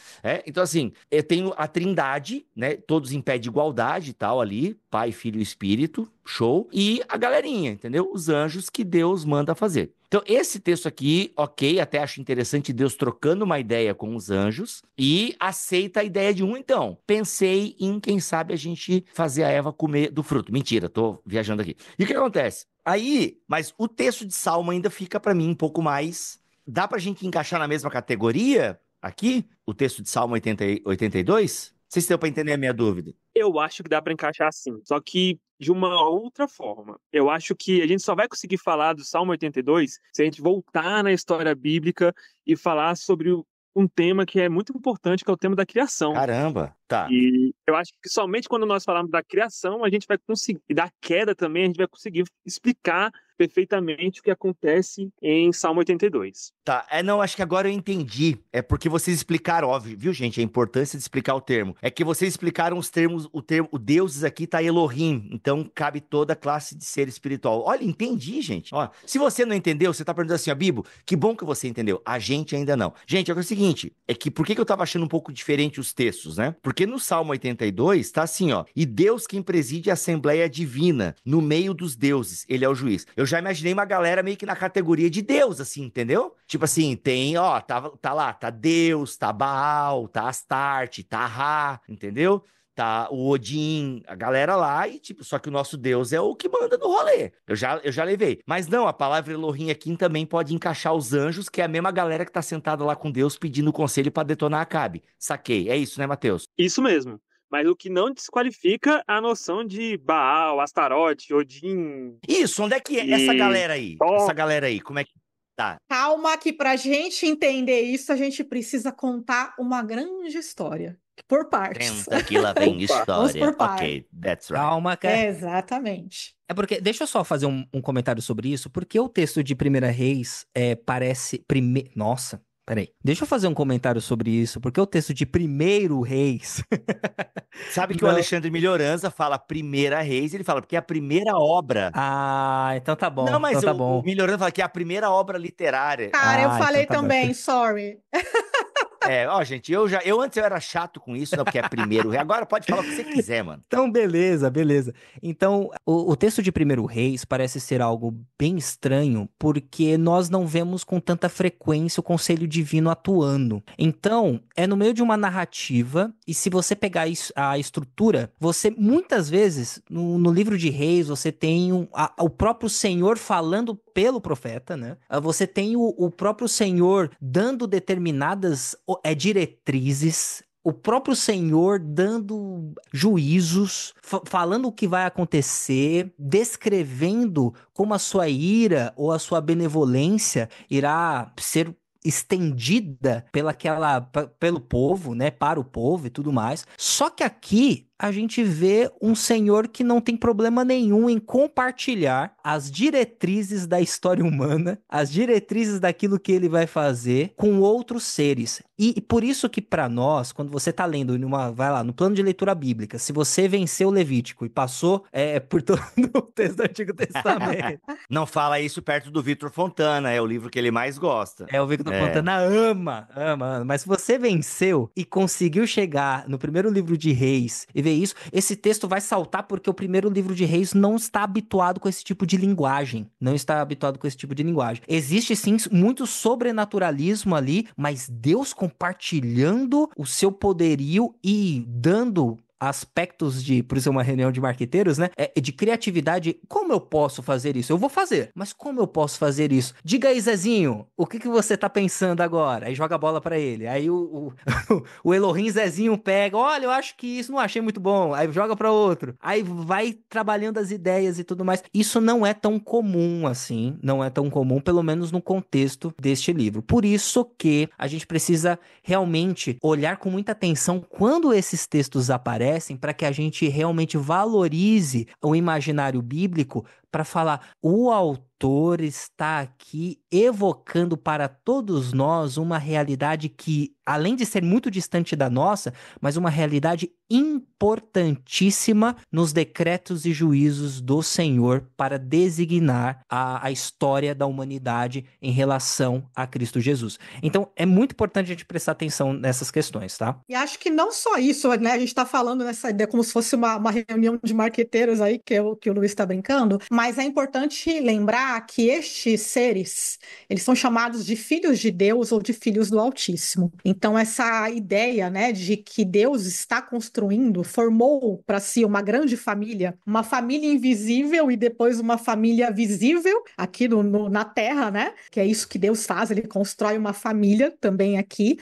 Então, assim, eu tenho a trindade, né? Todos em pé de igualdade e tal ali, Pai, Filho e Espírito, show. E a galerinha, entendeu? Os anjos que Deus manda fazer. Então, esse texto aqui, ok, até acho interessante Deus trocando uma ideia com os anjos e aceita a ideia de então. Pensei em, quem sabe, a gente fazer a Eva comer do fruto. Mentira, tô viajando aqui. E o que acontece? Aí, mas o texto de Salmo ainda fica para mim um pouco mais... Dá pra gente encaixar na mesma categoria aqui? O texto de Salmo 82? Não sei se deu pra entender a minha dúvida. Eu acho que dá para encaixar assim, só que de uma outra forma. Eu acho que a gente só vai conseguir falar do Salmo 82 se a gente voltar na história bíblica e falar sobre um tema que é muito importante, que é o tema da criação. Caramba, tá. E eu acho que somente quando nós falarmos da criação, a gente vai conseguir, e da queda também, a gente vai conseguir explicar perfeitamente o que acontece em Salmo 82. Tá, não, acho que agora eu entendi. É porque vocês explicaram, óbvio, viu, gente? A importância de explicar o termo. É que vocês explicaram os termos, o deuses aqui tá Elohim, então cabe toda a classe de ser espiritual. Olha, entendi, gente. Ó, se você não entendeu, você tá perguntando assim, ó, Bibo, que bom que você entendeu. A gente ainda não. Gente, é o seguinte, é que por que eu tava achando um pouco diferente os textos, né? Porque no Salmo 82 tá assim, ó, e Deus quem preside a Assembleia Divina, no meio dos deuses, ele é o juiz. Eu já imaginei uma galera meio que na categoria de Deus, assim, entendeu? Tipo assim, tem, ó, tá lá, tá Deus, tá Baal, tá Astarte, tá Ra, entendeu? Tá o Odin, a galera lá, e tipo, só que o nosso Deus é o que manda no rolê. Eu já levei. Mas não, a palavra Elohim aqui também pode encaixar os anjos, que é a mesma galera que tá sentada lá com Deus pedindo conselho pra detonar Acabe. Saquei. É isso, né, Matheus? Isso mesmo. Mas o que não desqualifica a noção de Baal, Astarote, Odin... Isso, onde é que é essa galera aí? Essa galera aí, como é que tá? Calma, que pra gente entender isso, a gente precisa contar uma grande história. Por partes. Tenta que lá vem história. Vamos por Ok, that's right. Calma, cara. Exatamente. É porque, deixa eu só fazer um comentário sobre isso, porque o texto de 1 Reis parece... Nossa, peraí. Deixa eu fazer um comentário sobre isso, porque o texto de 1 Reis... Sabe que o Alexandre Melhoranza fala Primeira Reis, ele fala porque é a primeira obra. Ah, então tá bom. Não, mas então tá bom. o Melhoranza fala que é a primeira obra literária. Cara, eu falei então tá também, bom. sorry. Gente, antes eu era chato com isso, não, porque é primeiro rei. Agora pode falar o que você quiser, mano. Então, beleza. Então, o texto de 1 Reis parece ser algo bem estranho, porque nós não vemos com tanta frequência o conselho divino atuando. Então, é no meio de uma narrativa, e se você pegar a estrutura, você, muitas vezes, no livro de Reis, você tem o próprio Senhor falando pelo profeta, né? Você tem o próprio Senhor dando determinadas diretrizes, o próprio Senhor dando juízos, falando o que vai acontecer, descrevendo como a sua ira ou a sua benevolência irá ser pela pelo povo, né, para o povo e tudo mais. Só que aqui a gente vê um Senhor que não tem problema nenhum em compartilhar as diretrizes da história humana, as diretrizes daquilo que ele vai fazer com outros seres. E por isso que para nós, quando você tá lendo vai lá, no plano de leitura bíblica, se você venceu o Levítico e passou por todo o texto do Antigo Testamento... Não fala isso perto do Victor Fontana, é o livro que ele mais gosta. O Victor Fontana ama. Mas se você venceu e conseguiu chegar no primeiro livro de Reis e ver isso, esse texto vai saltar porque o primeiro livro de Reis não está habituado com esse tipo de linguagem. Não está habituado com esse tipo de linguagem. Existe, sim, muito sobrenaturalismo ali, mas Deus compartilhando o seu poderio e dando aspectos por isso é uma reunião de marqueteiros, né? De criatividade. Como eu posso fazer isso? Eu vou fazer, mas como eu posso fazer isso? Diga aí, Zezinho, o que você tá pensando agora? Aí joga a bola pra ele. Aí o Elohim Zezinho pega, olha, eu acho que isso não achei muito bom. Aí joga pra outro. Aí vai trabalhando as ideias e tudo mais. Isso não é tão comum assim, não é tão comum, pelo menos no contexto deste livro. Por isso que a gente precisa realmente olhar com muita atenção quando esses textos aparecem, para que a gente realmente valorize o imaginário bíblico, para falar, o autor está aqui evocando para todos nós uma realidade que, além de ser muito distante da nossa, mas uma realidade importantíssima nos decretos e juízos do Senhor para designar a história da humanidade em relação a Cristo Jesus. Então, é muito importante a gente prestar atenção nessas questões, tá? E acho que não só isso, né? A gente está falando nessa ideia como se fosse uma reunião de marqueteiros aí, que o Luiz está brincando, mas é importante lembrar que estes seres, eles são chamados de filhos de Deus ou de filhos do Altíssimo. Então, essa ideia, né, de que Deus está construindo, formou para si uma grande família, uma família invisível e depois uma família visível aqui na Terra, né? Que é isso que Deus faz, ele constrói uma família também aqui,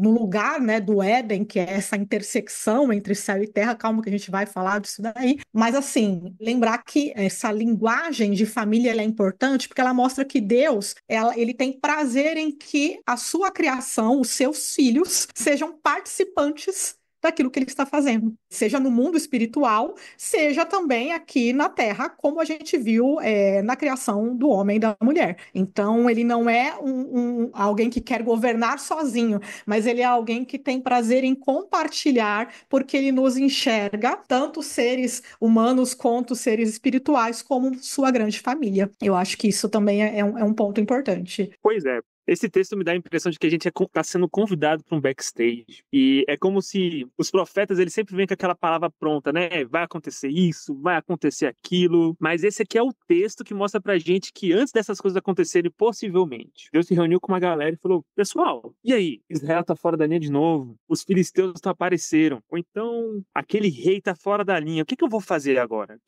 no lugar, né, do Éden, que é essa intersecção entre céu e terra. Calma que a gente vai falar disso daí. Mas, assim, lembrar que essa linguagem de família ela é importante porque ela mostra que Deus, ele tem prazer em que a sua criação, os seus filhos, sejam participantes daquilo que ele está fazendo, seja no mundo espiritual, seja também aqui na Terra, como a gente viu na criação do homem e da mulher. Então, ele não é alguém que quer governar sozinho, mas ele é alguém que tem prazer em compartilhar, porque ele nos enxerga, tanto seres humanos quanto seres espirituais, como sua grande família. Eu acho que isso também é um ponto importante. Pois é. Esse texto me dá a impressão de que a gente está sendo convidado para um backstage. E é como se os profetas, eles sempre vêm com aquela palavra pronta, né? Vai acontecer isso, vai acontecer aquilo. Mas esse aqui é o texto que mostra pra gente que antes dessas coisas acontecerem, possivelmente, Deus se reuniu com uma galera e falou, pessoal, e aí? Israel tá fora da linha de novo. Os filisteus apareceram. Ou então, aquele rei tá fora da linha. O que eu vou fazer agora?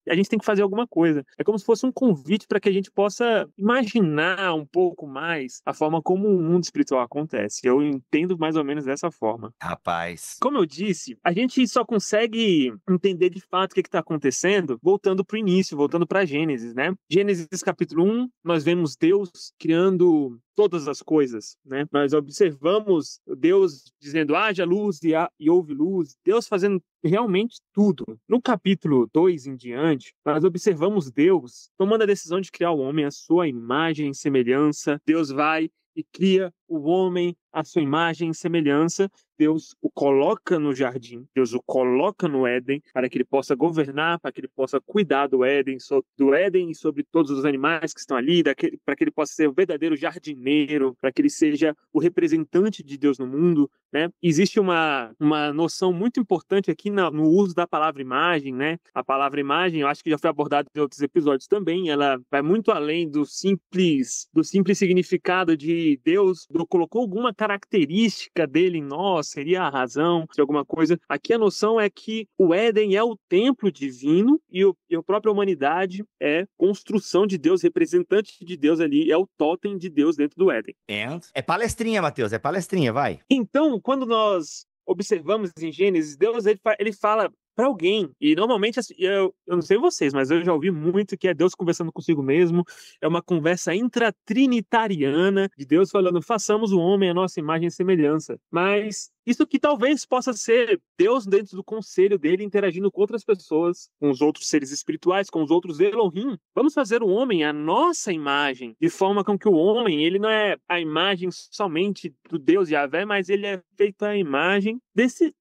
A gente tem que fazer alguma coisa. É como se fosse um convite para que a gente possa imaginar um pouco mais a forma como o mundo espiritual acontece. Eu entendo mais ou menos dessa forma. Rapaz. Como eu disse, a gente só consegue entender de fato o que está acontecendo voltando para o início, voltando para Gênesis, né? Gênesis capítulo 1, nós vemos Deus criando todas as coisas, né? Nós observamos Deus dizendo, haja luz e houve luz. Deus fazendo realmente tudo. No capítulo 2 em diante, nós observamos Deus tomando a decisão de criar o homem à sua imagem e semelhança. Deus vai e cria o homem à sua imagem e semelhança. Deus o coloca no jardim, Deus o coloca no Éden para que ele possa governar, para que ele possa cuidar do Éden e sobre todos os animais que estão ali, para que ele possa ser o verdadeiro jardineiro, para que ele seja o representante de Deus no mundo, né? Existe uma noção muito importante aqui no uso da palavra imagem, né? A palavra imagem, eu acho que já foi abordada em outros episódios também, ela vai muito além do simples significado de Deus colocou alguma característica dele em nós, seria a razão de alguma coisa. Aqui a noção é que o Éden é o templo divino e a própria humanidade é construção de Deus, representante de Deus ali, é o totem de Deus dentro do Éden. É palestrinha, Mateus, é palestrinha, vai. Então, quando nós observamos em Gênesis, Deus ele fala para alguém, e normalmente, eu não sei vocês, mas eu já ouvi muito que é Deus conversando consigo mesmo, é uma conversa intratrinitariana de Deus falando, façamos o homem à nossa imagem e semelhança, mas Isso que talvez possa ser Deus dentro do conselho dele interagindo com outras pessoas, com os outros seres espirituais, com os outros Elohim. Vamos fazer o homem a nossa imagem, de forma com que o homem, ele não é a imagem somente do Deus Yahvé, mas ele é feito à imagem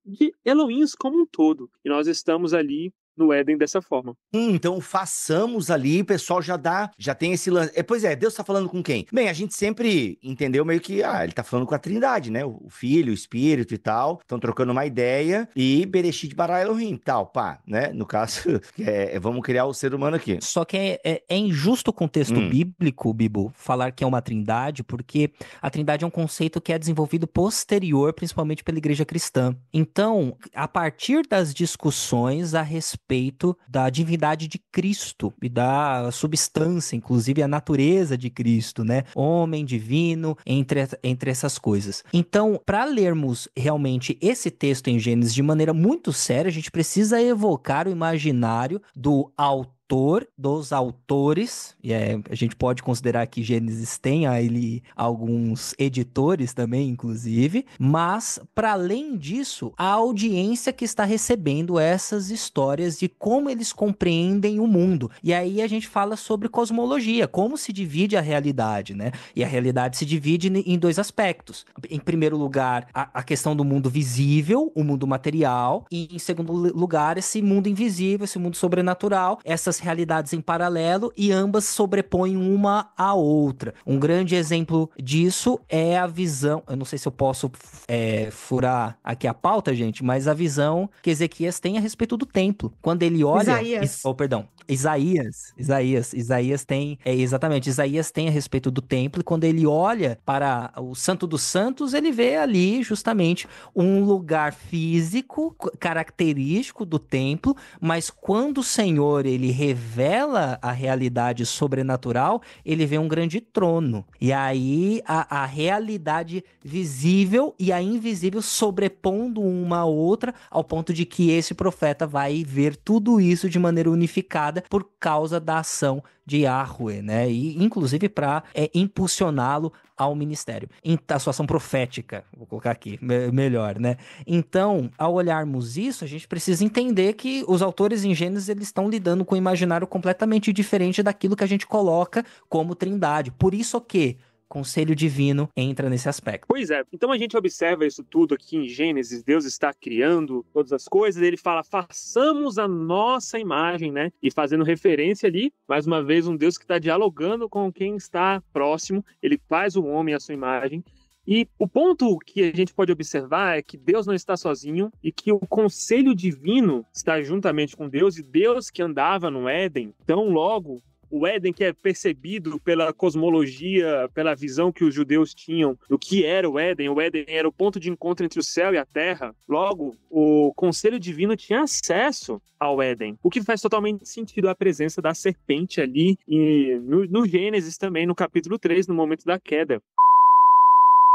de Elohims como um todo. E nós estamos ali no Éden dessa forma. Então façamos ali, o pessoal já tem esse lance. Pois é, Deus tá falando com quem? Bem, a gente sempre entendeu meio que, ele tá falando com a Trindade, né? O Filho, o Espírito e tal, estão trocando uma ideia e Bereshit bara Elohim, tal, pá, né? No caso, vamos criar o ser humano aqui. Só que é injusto o contexto bíblico, Bibo, falar que é uma trindade, porque a trindade é um conceito que é desenvolvido posterior, principalmente pela igreja cristã. Então, a partir das discussões a respeito da divindade de Cristo e da substância, inclusive a natureza de Cristo, né? Homem, divino, entre essas coisas. Então, para lermos realmente esse texto em Gênesis de maneira muito séria, a gente precisa evocar o imaginário do autor, dos autores, e a gente pode considerar que Gênesis tem ali alguns editores também, inclusive, mas, para além disso, a audiência que está recebendo essas histórias de como eles compreendem o mundo. E aí a gente fala sobre cosmologia, como se divide a realidade, né? E a realidade se divide em dois aspectos. Em primeiro lugar, a questão do mundo visível, o mundo material, e em segundo lugar, esse mundo invisível, esse mundo sobrenatural, essas realidades em paralelo, e ambas sobrepõem uma à outra. Um grande exemplo disso é a visão, eu não sei se eu posso furar aqui a pauta, gente, mas a visão que Ezequias tem a respeito do templo. Quando ele olha... Isaías tem... exatamente, Isaías tem a respeito do templo, e quando ele olha para o Santo dos Santos, ele vê ali justamente um lugar físico característico do templo, mas quando o Senhor, ele revela a realidade sobrenatural, ele vê um grande trono. E aí a realidade visível e a invisível sobrepondo uma à outra, ao ponto de que esse profeta vai ver tudo isso de maneira unificada por causa da ação de Yahweh, né? E inclusive para impulsioná-lo ao ministério. A sua ação profética, vou colocar aqui, melhor, né? Então, ao olharmos isso, a gente precisa entender que os autores em Gênesis, eles estão lidando com um imaginário completamente diferente daquilo que a gente coloca como trindade. Por isso que conselho divino entra nesse aspecto. Pois é, então a gente observa isso tudo aqui em Gênesis, Deus está criando todas as coisas, ele fala, façamos a nossa imagem, né? E fazendo referência ali, mais uma vez, um Deus que está dialogando com quem está próximo, ele faz o homem à sua imagem. E o ponto que a gente pode observar é que Deus não está sozinho e que o conselho divino está juntamente com Deus, e Deus que andava no Éden, tão logo o Éden que é percebido pela cosmologia, pela visão que os judeus tinham do que era o Éden era o ponto de encontro entre o céu e a terra. Logo, o conselho divino tinha acesso ao Éden, o que faz totalmente sentido a presença da serpente ali e no Gênesis também, no capítulo 3, no momento da queda.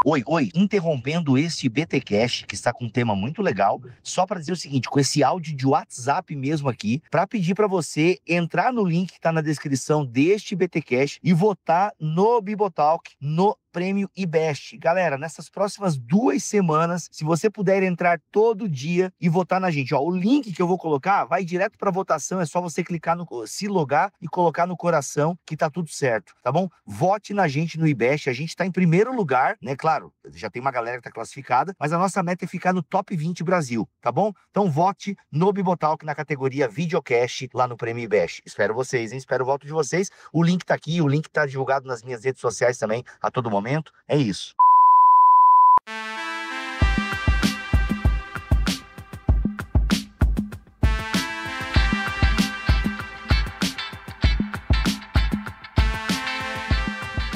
Oi, interrompendo este BTcast, que está com um tema muito legal, só para dizer o seguinte, com esse áudio de WhatsApp mesmo aqui, para pedir para você entrar no link que está na descrição deste BTcast e votar no Bibotalk, no Prêmio IBEST. Galera, nessas próximas 2 semanas, se você puder entrar todo dia e votar na gente, o link que eu vou colocar vai direto para votação, é só você clicar se logar e colocar no coração que tá tudo certo, tá bom? Vote na gente no IBEST, a gente tá em primeiro lugar, né? Claro, já tem uma galera que tá classificada, mas a nossa meta é ficar no top 20 Brasil, tá bom? Então vote no Bibotalk na categoria Videocast lá no Prêmio IBEST. Espero vocês, hein? Espero o voto de vocês. O link tá aqui, o link tá divulgado nas minhas redes sociais também a todo momento. É isso.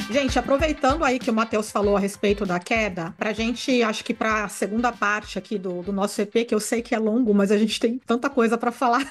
Gente, aproveitando aí que o Matheus falou a respeito da queda, pra gente, acho que pra segunda parte aqui do nosso EP, que eu sei que é longo, mas a gente tem tanta coisa pra falar.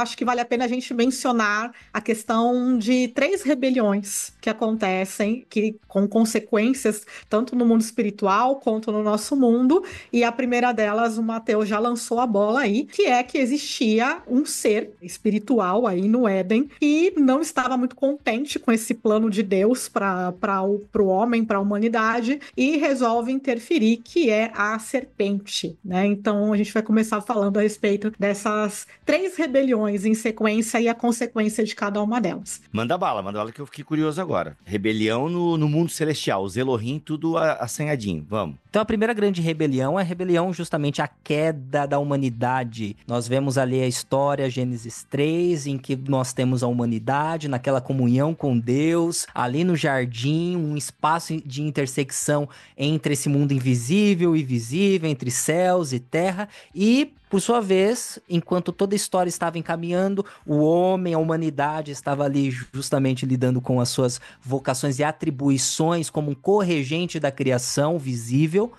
acho que vale a pena a gente mencionar a questão de 3 rebeliões que acontecem, que com consequências tanto no mundo espiritual quanto no nosso mundo. E a primeira delas, o Mateus já lançou a bola aí, que é que existia um ser espiritual aí no Éden que não estava muito contente com esse plano de Deus para o homem, para a humanidade, e resolve interferir, que é a serpente, né? Então a gente vai começar falando a respeito dessas 3 rebeliões em sequência e a consequência de cada uma delas. Manda bala que eu fiquei curioso agora. Rebelião no mundo celestial, os Elohim tudo assanhadinho, vamos. Então a primeira grande rebelião é a rebelião justamente a queda da humanidade. Nós vemos ali a história, Gênesis 3, em que nós temos a humanidade naquela comunhão com Deus, ali no jardim, um espaço de intersecção entre esse mundo invisível e visível, entre céus e terra, e por sua vez, enquanto toda a história estava encaminhando, o homem, a humanidade estava ali justamente lidando com as suas vocações e atribuições como um corregente da criação visível.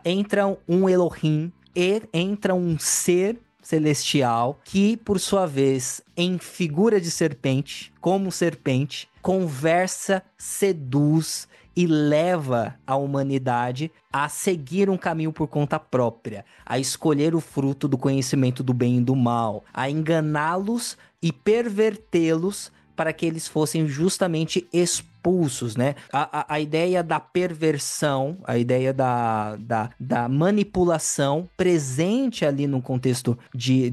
Entra um Elohim e entra um ser celestial que, por sua vez, em figura de serpente, como serpente, conversa, seduz e leva a humanidade a seguir um caminho por conta própria, a escolher o fruto do conhecimento do bem e do mal, a enganá-los e pervertê-los para que eles fossem justamente expulsos, né? A ideia da perversão, a ideia da manipulação presente ali no contexto de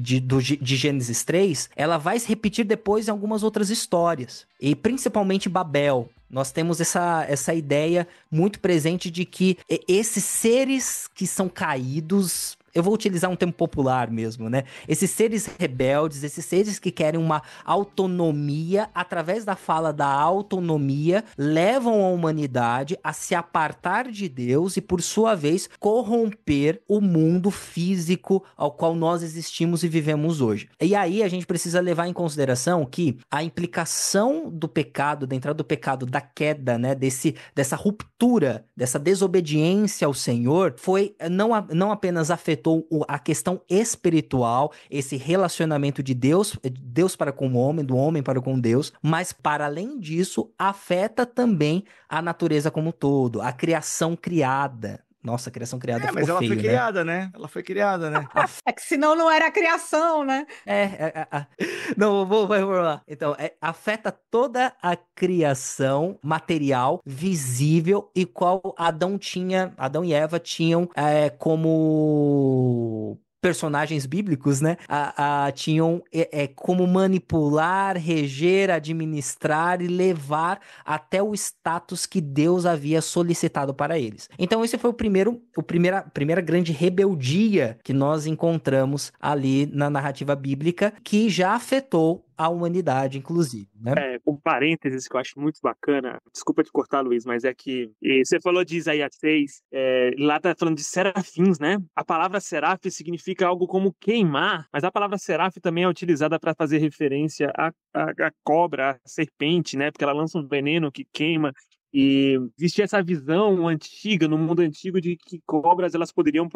Gênesis 3, ela vai se repetir depois em algumas outras histórias, e principalmente Babel. Nós temos essa ideia muito presente de que esses seres que são caídos, eu vou utilizar um termo popular mesmo, né? Esses seres rebeldes, esses seres que querem uma autonomia, através da fala da autonomia, levam a humanidade a se apartar de Deus e, por sua vez, corromper o mundo físico ao qual nós existimos e vivemos hoje. E aí a gente precisa levar em consideração que a implicação do pecado, da entrada do pecado, da queda, né? Dessa ruptura, dessa desobediência ao Senhor, não apenas afetou a questão espiritual, esse relacionamento de Deus para com o homem, do homem para com Deus, mas para além disso, afeta também a natureza como um todo, a criação criada. Nossa, a criação criada ficou mas ela feio, foi criada, né? Ela foi criada, né? É que senão não era a criação, né? Não, vou lá. Então, afeta toda a criação material, visível, e qual Adão e Eva tinham como personagens bíblicos, né? Tinham como manipular, reger, administrar e levar até o status que Deus havia solicitado para eles. Então esse foi a primeira grande rebeldia que nós encontramos ali na narrativa bíblica, que já afetou a humanidade, inclusive, né? Um parênteses que eu acho muito bacana, desculpa te cortar, Luiz, mas é que você falou de Isaías 6, lá tá falando de serafins, né? A palavra seraf significa algo como queimar, mas a palavra seraf também é utilizada para fazer referência à cobra, à serpente, né? Porque ela lança um veneno que queima. E existia essa visão antiga, no mundo antigo, de que cobras elas podiam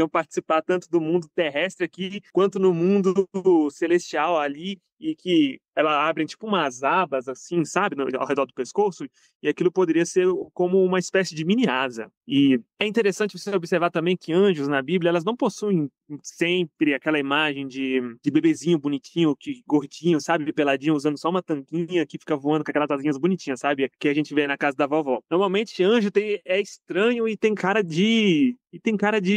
participar tanto do mundo terrestre aqui, quanto no mundo celestial ali, e que ela abrem tipo umas abas assim, sabe, ao redor do pescoço, e aquilo poderia ser como uma espécie de mini asa. E é interessante você observar também que anjos na Bíblia, elas não possuem sempre aquela imagem de bebezinho bonitinho, gordinho, sabe, peladinho, usando só uma tanquinha que fica voando com aquelas asinhas bonitinhas, sabe, que a gente vê na casa da vovó. Normalmente anjo é estranho e tem cara de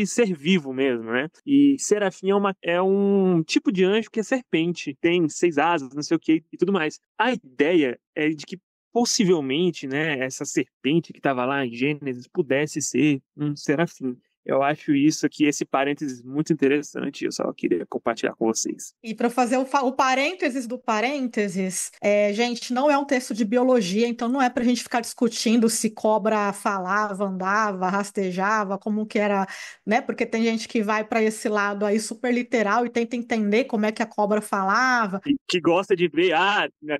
ser vivo mesmo, né? E serafim é um tipo de anjo que é serpente, tem 6 asas, não sei o que e tudo mais. A ideia é de que possivelmente, né, essa serpente que estava lá em Gênesis pudesse ser um serafim. Eu acho isso aqui, esse parênteses muito interessante, eu só queria compartilhar com vocês. E para fazer o parênteses do parênteses, gente, não é um texto de biologia, então não é para a gente ficar discutindo se cobra falava, andava, rastejava, como que era, né? Porque tem gente que vai para esse lado aí super literal e tenta entender como é que a cobra falava. E que gosta de ver,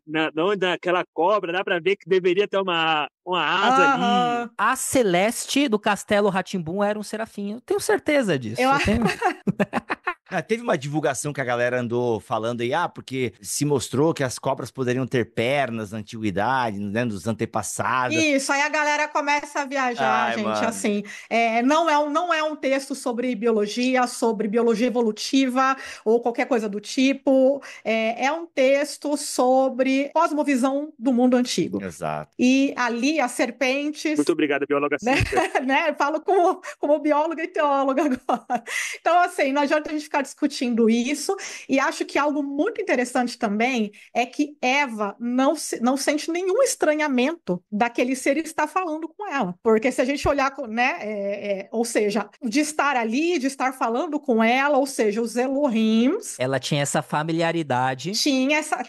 naquela cobra, dá para ver que deveria ter uma asa ali. A Celeste do Castelo Rá-Tim-Bum era um serafim. Eu tenho certeza disso. Teve uma divulgação que a galera andou falando aí, porque se mostrou que as cobras poderiam ter pernas na antiguidade, né, dos antepassados. Isso, aí a galera começa a viajar, gente, mano. assim, não é um texto sobre biologia evolutiva ou qualquer coisa do tipo, é um texto sobre cosmovisão do mundo antigo. Exato. E ali as serpentes... Muito obrigada, bióloga Cíntia. né? Falo como bióloga e teóloga agora. Então, assim, não adianta a gente ficar discutindo isso, e acho que algo muito interessante também é que Eva não sente nenhum estranhamento daquele ser estar falando com ela, porque se a gente olhar, né, ou seja, de estar ali, de estar falando com ela, ou seja, os Elohims... Ela tinha essa familiaridade.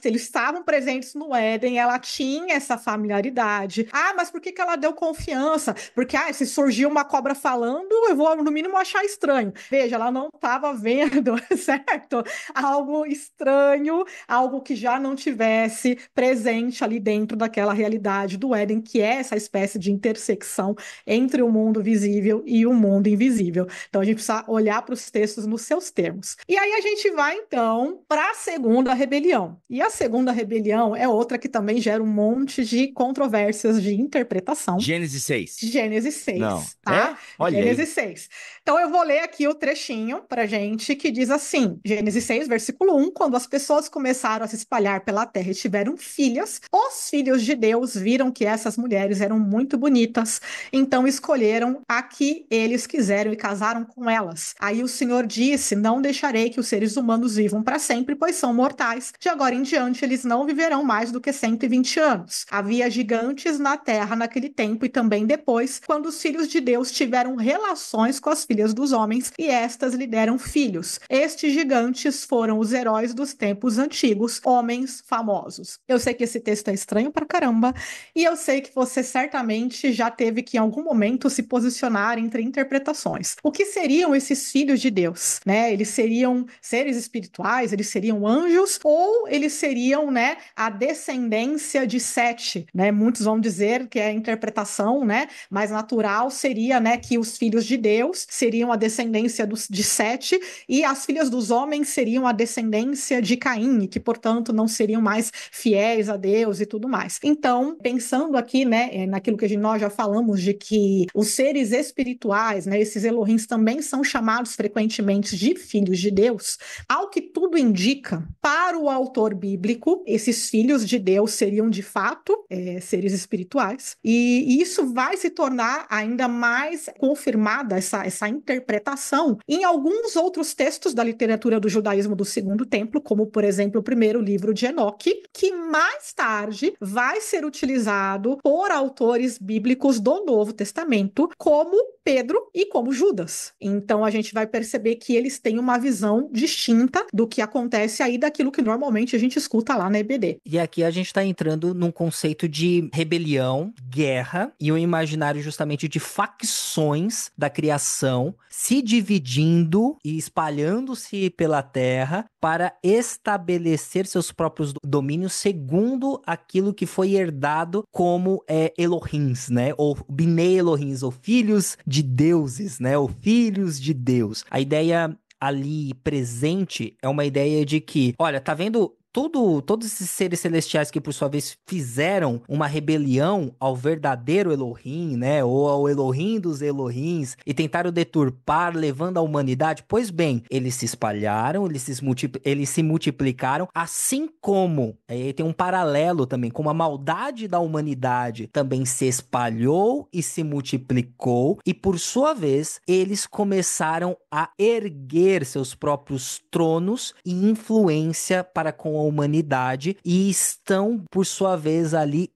Eles estavam presentes no Éden, ela tinha essa familiaridade. Mas por que ela deu confiança? Porque, se surgiu uma cobra falando, eu vou, no mínimo, achar estranho. Veja, ela não estava vendo, certo? Algo estranho, algo que já não tivesse presente ali dentro daquela realidade do Éden, que é essa espécie de intersecção entre o mundo visível e o mundo invisível. Então, a gente precisa olhar para os textos nos seus termos. E aí a gente vai, então, para a segunda rebelião. E a segunda rebelião é outra que também gera um monte de controvérsias de interpretação. Gênesis 6. Gênesis 6. Não. Tá? Olha Gênesis aí. 6. Então eu vou ler aqui o trechinho pra gente que diz assim, Gênesis 6, versículo 1, quando as pessoas começaram a se espalhar pela terra e tiveram filhas, os filhos de Deus viram que essas mulheres eram muito bonitas, então escolheram a que eles quiseram e casaram com elas. Aí o Senhor disse, não deixarei que os seres humanos vivam para sempre, pois são mortais. De agora em diante eles não viverão mais do que 120 anos. Havia gigantes na terra naquele tempo e também depois, quando os filhos de Deus tiveram relações com as filhas dos homens e estas lhe deram filhos. Estes gigantes foram os heróis dos tempos antigos, homens famosos. Eu sei que esse texto é estranho pra caramba e eu sei que você certamente já teve que em algum momento se posicionar entre interpretações. O que seriam esses filhos de Deus? Né? Eles seriam seres espirituais, eles seriam anjos ou eles seriam, né, a descendência de Sete, né? Muitos vão dizer que é a interpretação, né, mais natural seria, né, que os filhos de Deus seriam a descendência de Sete e as filhas dos homens seriam a descendência de Caim, que, portanto, não seriam mais fiéis a Deus e tudo mais. Então, pensando aqui, né, naquilo que nós já falamos de que os seres espirituais, né, esses Elohims também são chamados frequentemente de filhos de Deus, ao que tudo indica, para o autor bíblico, esses filhos de Deus seriam de fato seres espirituais, e isso vai se tornar ainda mais confirmada, essa interpretação, em alguns outros textos da literatura do judaísmo do Segundo Templo, como, por exemplo, o primeiro livro de Enoque, que mais tarde vai ser utilizado por autores bíblicos do Novo Testamento, como Pedro e como Judas. Então, a gente vai perceber que eles têm uma visão distinta do que acontece aí daquilo que normalmente a gente escuta lá na EBD. E aqui a gente está entrando num conceito de rebelião, guerra e um imaginário justamente de facções da criação se dividindo e espalhando-se pela terra para estabelecer seus próprios domínios segundo aquilo que foi herdado como Elohims, né? Ou Bnei Elohims, ou filhos de deuses, né? Ou filhos de Deus. A ideia ali presente é uma ideia de que, olha, tá vendo todos esses seres celestiais que, por sua vez, fizeram uma rebelião ao verdadeiro Elohim, né? Ou ao Elohim dos Elohims, e tentaram deturpar, levando a humanidade. Pois bem, eles se espalharam, eles se multiplicaram, assim como, aí tem um paralelo também, como a maldade da humanidade também se espalhou e se multiplicou, e por sua vez, eles começaram a erguer seus próprios tronos e influência para com a humanidade e estão, por sua vez, ali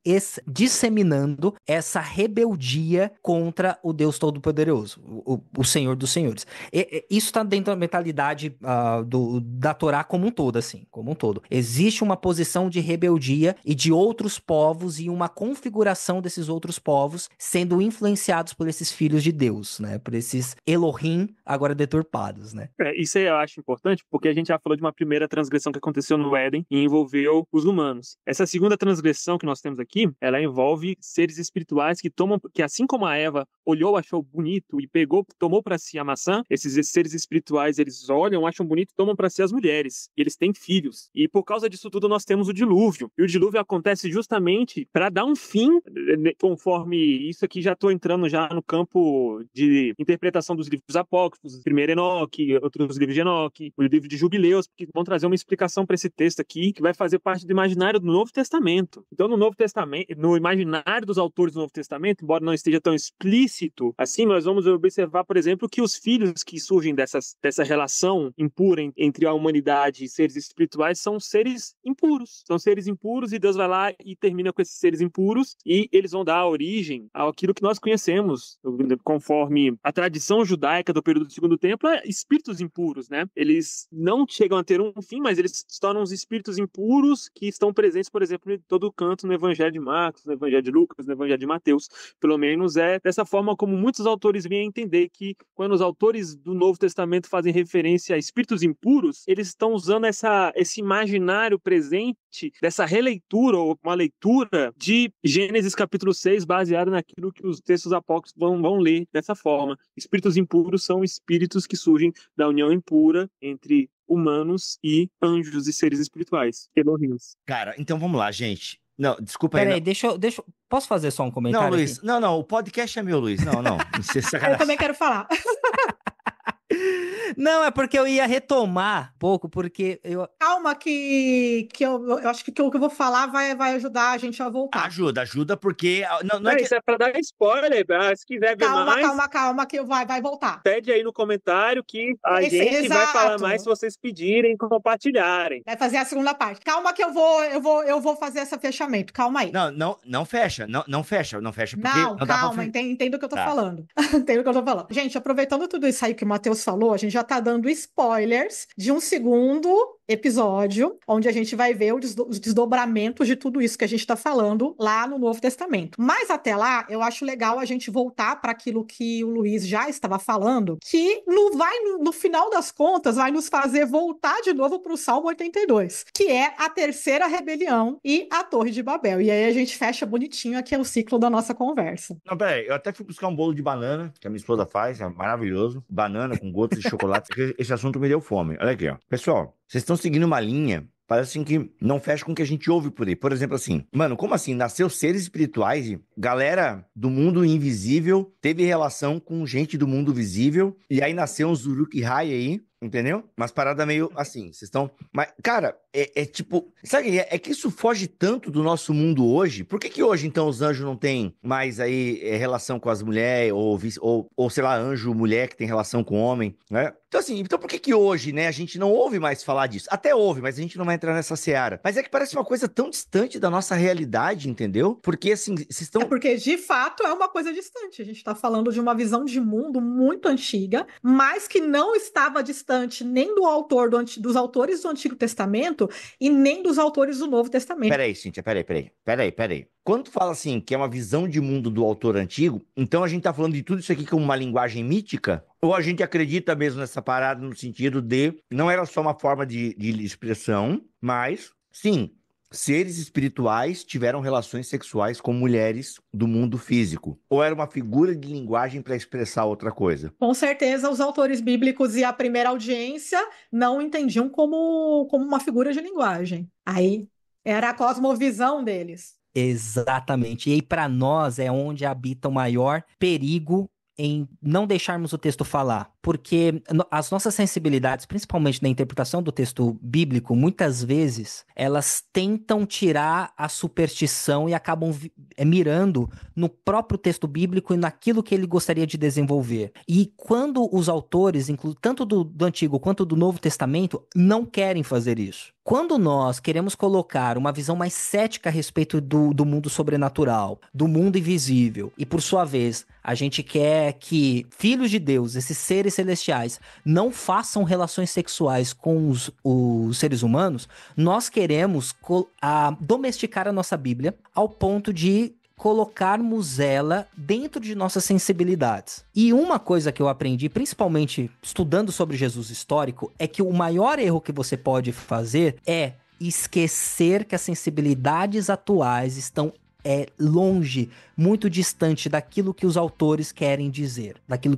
disseminando essa rebeldia contra o Deus Todo-Poderoso, o Senhor dos Senhores. Isso está dentro da mentalidade da Torá como um todo, assim, como um todo. Existe uma posição de rebeldia e de outros povos e uma configuração desses outros povos sendo influenciados por esses filhos de Deus, né? Por esses Elohim agora deturpados, né? Isso aí eu acho importante porque a gente já falou de uma primeira transgressão que aconteceu no Éden, Éden e envolveu os humanos. Essa segunda transgressão que nós temos aqui, ela envolve seres espirituais que assim como a Eva olhou, achou bonito e tomou para si a maçã, esses seres espirituais, eles olham, acham bonito e tomam para si as mulheres. E eles têm filhos. E por causa disso tudo nós temos o dilúvio. E o dilúvio acontece justamente para dar um fim, conforme isso aqui já estou entrando já no campo de interpretação dos livros apócrifos, primeiro Enoque, outros livros de Enoque, o livro de Jubileus, que vão trazer uma explicação para esse texto aqui, que vai fazer parte do imaginário do Novo Testamento. Então, no Novo Testamento, no imaginário dos autores do Novo Testamento, embora não esteja tão explícito assim, nós vamos observar, por exemplo, que os filhos que surgem dessa relação impura entre a humanidade e seres espirituais são seres impuros. São seres impuros e Deus vai lá e termina com esses seres impuros e eles vão dar origem àquilo que nós conhecemos, conforme a tradição judaica do período do Segundo Templo, é espíritos impuros, né? Eles não chegam a ter um fim, mas eles se tornam os espíritos impuros que estão presentes, por exemplo, em todo canto no Evangelho de Marcos, no Evangelho de Lucas, no Evangelho de Mateus. Pelo menos é dessa forma como muitos autores vêm a entender que quando os autores do Novo Testamento fazem referência a espíritos impuros, eles estão usando esse imaginário presente dessa releitura ou uma leitura de Gênesis capítulo 6, baseada naquilo que os textos apócrifos vão ler dessa forma. Espíritos impuros são espíritos que surgem da união impura entre humanos e anjos e seres espirituais. Elohims. Cara, então vamos lá, gente. Não, desculpa aí. Peraí, deixa eu... Posso fazer só um comentário? Não, Luiz. Aqui? Não, o podcast é meu, Luiz. Não sei se sacanagem. Eu também quero falar. Não, é porque eu ia retomar um pouco, porque eu... Calma que eu acho que o que eu vou falar vai ajudar a gente a voltar. Ajuda, porque... Não é que... Isso é pra dar spoiler, se quiser ver mais... Calma, que vai voltar. Pede aí no comentário que a gente vai falar mais se vocês pedirem, compartilharem. Vai fazer a segunda parte. Calma que eu vou fazer esse fechamento, calma aí. Não fecha, não fecha, porque... Não calma, entenda o que eu tô falando. Entenda o que eu tô falando. Gente, aproveitando tudo isso aí que o Matheus falou, a gente já tá dando spoilers de um segundo episódio, onde a gente vai ver os desdobramentos de tudo isso que a gente tá falando lá no Novo Testamento. Mas até lá, eu acho legal a gente voltar para aquilo que o Luiz já estava falando, que no final das contas vai nos fazer voltar de novo para o Salmo 82, que é a terceira rebelião e a Torre de Babel. E aí a gente fecha bonitinho aqui o ciclo da nossa conversa. Não, peraí, eu até fui buscar um bolo de banana, que a minha esposa faz, é maravilhoso. Banana com gotas de chocolate. Esse assunto me deu fome. Olha aqui, ó. Pessoal, vocês estão seguindo uma linha, parece assim que não fecha com o que a gente ouve por aí. Por exemplo, assim, mano, como assim? Nasceu seres espirituais, galera do mundo invisível teve relação com gente do mundo visível, e aí nasceu uns Uruk-hai aí, entendeu? Mas parada meio assim, vocês estão... Mas, cara, é tipo... Sabe, é que isso foge tanto do nosso mundo hoje. Por que hoje, então, os anjos não têm mais aí relação com as mulheres, ou sei lá, anjo-mulher que tem relação com homem, né? Então, assim, por que hoje, né, a gente não ouve mais falar disso? Até ouve, mas a gente não vai entrar nessa seara. Mas é que parece uma coisa tão distante da nossa realidade, entendeu? Porque, assim, vocês estão... É porque, de fato, é uma coisa distante. A gente tá falando de uma visão de mundo muito antiga, mas que não estava distante nem do autor dos autores do Antigo Testamento e nem dos autores do Novo Testamento. Peraí, Cíntia, peraí. Quando tu fala assim, que é uma visão de mundo do autor antigo, então a gente tá falando de tudo isso aqui como uma linguagem mítica? Ou a gente acredita mesmo nessa parada no sentido de não era só uma forma de expressão, mas, sim, seres espirituais tiveram relações sexuais com mulheres do mundo físico? Ou era uma figura de linguagem para expressar outra coisa? Com certeza, os autores bíblicos e a primeira audiência não entendiam como uma figura de linguagem. Aí era a cosmovisão deles. Exatamente. E aí, para nós, é onde habita o maior perigo em não deixarmos o texto falar, porque as nossas sensibilidades, principalmente na interpretação do texto bíblico, muitas vezes, elas tentam tirar a superstição e acabam mirando no próprio texto bíblico e naquilo que ele gostaria de desenvolver. E quando os autores, tanto do Antigo quanto do Novo Testamento, não querem fazer isso. Quando nós queremos colocar uma visão mais cética a respeito do mundo sobrenatural, do mundo invisível, e por sua vez, a gente quer que filhos de Deus, esses seres celestiais, não façam relações sexuais com os seres humanos, nós queremos domesticar a nossa Bíblia ao ponto de colocarmos ela dentro de nossas sensibilidades. E uma coisa que eu aprendi, principalmente estudando sobre Jesus histórico, é que o maior erro que você pode fazer é esquecer que as sensibilidades atuais estão longe, muito distante daquilo que os autores querem dizer, daquilo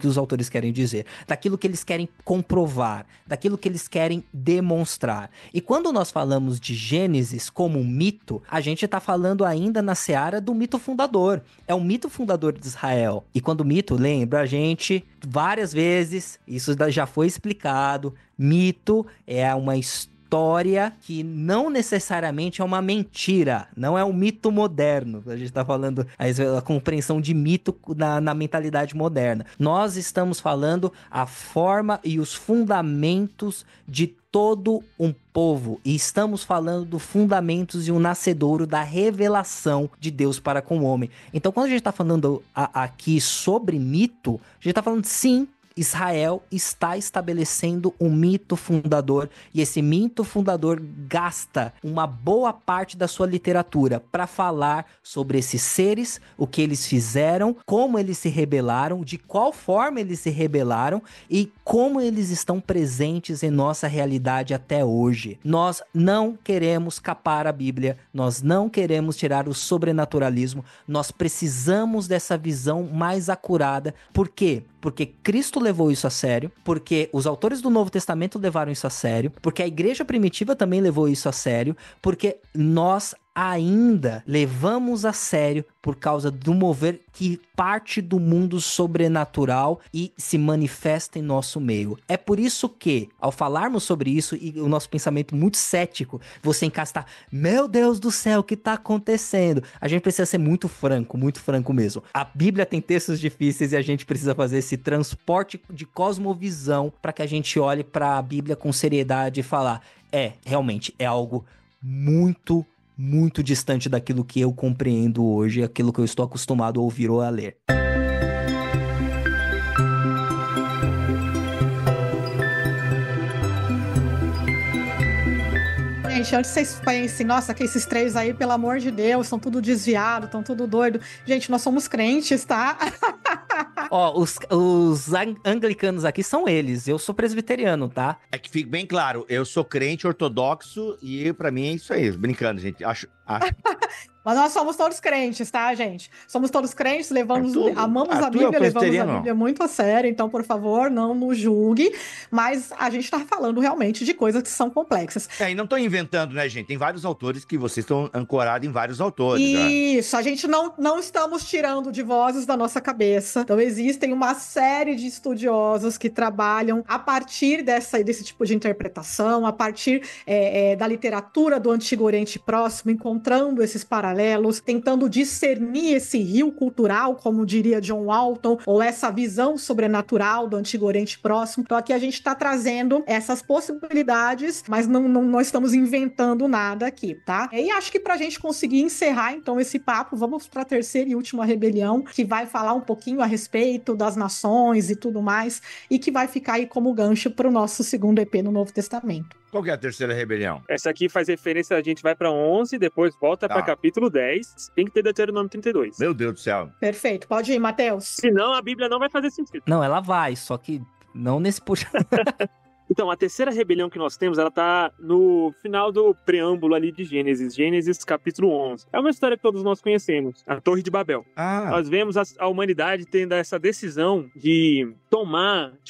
que eles querem comprovar, daquilo que eles querem demonstrar. E quando nós falamos de Gênesis como um mito, a gente está falando ainda na seara do mito fundador. É o mito fundador de Israel. E quando o mito, lembra a gente várias vezes, isso já foi explicado, mito é uma história que não necessariamente é uma mentira, não é um mito moderno. A gente está falando a compreensão de mito na mentalidade moderna. Nós estamos falando a forma e os fundamentos de todo um povo, e estamos falando dos fundamentos e o nascedouro da revelação de Deus para com o homem. Então, quando a gente está falando aqui sobre mito, a gente está falando, sim, Israel está estabelecendo um mito fundador, e esse mito fundador gasta uma boa parte da sua literatura para falar sobre esses seres, o que eles fizeram, como eles se rebelaram, de qual forma eles se rebelaram e como eles estão presentes em nossa realidade até hoje. Nós não queremos capar a Bíblia, nós não queremos tirar o sobrenaturalismo, nós precisamos dessa visão mais acurada. Por quê? Porque Cristo levou isso a sério, porque os autores do Novo Testamento levaram isso a sério, porque a igreja primitiva também levou isso a sério, porque nós ainda levamos a sério por causa do mover que parte do mundo sobrenatural e se manifesta em nosso meio. É por isso que, ao falarmos sobre isso e o nosso pensamento muito cético, você encastar, meu Deus do céu, o que está acontecendo? A gente precisa ser muito franco mesmo. A Bíblia tem textos difíceis e a gente precisa fazer esse transporte de cosmovisão para que a gente olhe para a Bíblia com seriedade e falar, realmente, é algo muito distante daquilo que eu compreendo hoje, aquilo que eu estou acostumado a ouvir ou a ler. Gente, antes vocês pensem, nossa, que esses três aí, pelo amor de Deus, são tudo desviado, estão tudo doido. Gente, nós somos crentes, tá? Ó, os anglicanos aqui são eles, eu sou presbiteriano, tá? É que fique bem claro, eu sou crente ortodoxo e pra mim é isso aí, brincando, gente. Acho... Mas nós somos todos crentes, tá, gente? Somos todos crentes, amamos a Bíblia, levamos a Bíblia muito a sério, então, por favor, não nos julgue, mas a gente tá falando realmente de coisas que são complexas. E não tô inventando, né, gente? Tem vários autores que vocês estão ancorados em vários autores. Isso, a gente não estamos tirando de vozes da nossa cabeça. Então, existem uma série de estudiosos que trabalham a partir desse tipo de interpretação, a partir da literatura do Antigo Oriente Próximo, encontrando esses paralelos, tentando discernir esse rio cultural, como diria John Walton, ou essa visão sobrenatural do Antigo Oriente Próximo. Então aqui a gente está trazendo essas possibilidades, mas não estamos inventando nada aqui, tá? E acho que para a gente conseguir encerrar então esse papo, vamos para a terceira e última rebelião, que vai falar um pouquinho a respeito das nações e tudo mais, e que vai ficar aí como gancho para o nosso segundo EP no Novo Testamento. Qual que é a terceira rebelião? Essa aqui faz referência, a gente vai pra 11, depois volta pra capítulo 10, tem que ter Deuteronômio 32. Meu Deus do céu. Perfeito, pode ir, Matheus. Senão a Bíblia não vai fazer sentido. Não, ela vai, só que não nesse puxa. Então, a terceira rebelião que nós temos, ela tá no final do preâmbulo ali de Gênesis capítulo 11. É uma história que todos nós conhecemos, a Torre de Babel. Nós vemos a humanidade tendo essa decisão de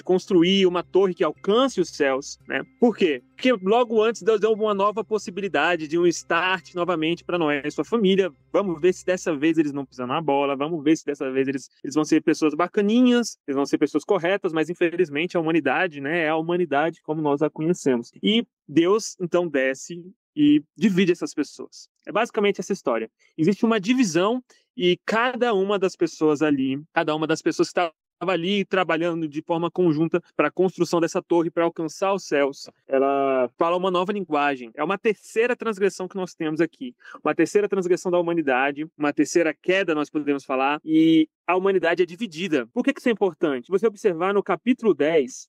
construir uma torre que alcance os céus, né? Por quê? Porque logo antes Deus deu uma nova possibilidade de um start novamente para Noé e sua família. Vamos ver se dessa vez eles não pisam na bola, vamos ver se dessa vez eles vão ser pessoas bacaninhas, eles vão ser pessoas corretas, mas infelizmente a humanidade, né, é a humanidade como nós a conhecemos. E Deus, então, desce e divide essas pessoas. É basicamente essa história. Existe uma divisão e cada uma das pessoas ali, cada uma das pessoas que estava ali trabalhando de forma conjunta para a construção dessa torre, para alcançar os céus, ela fala uma nova linguagem. É uma terceira transgressão que nós temos aqui. Uma terceira transgressão da humanidade, uma terceira queda, nós podemos falar, e a humanidade é dividida. Por que isso é importante? Se você observar no capítulo 10,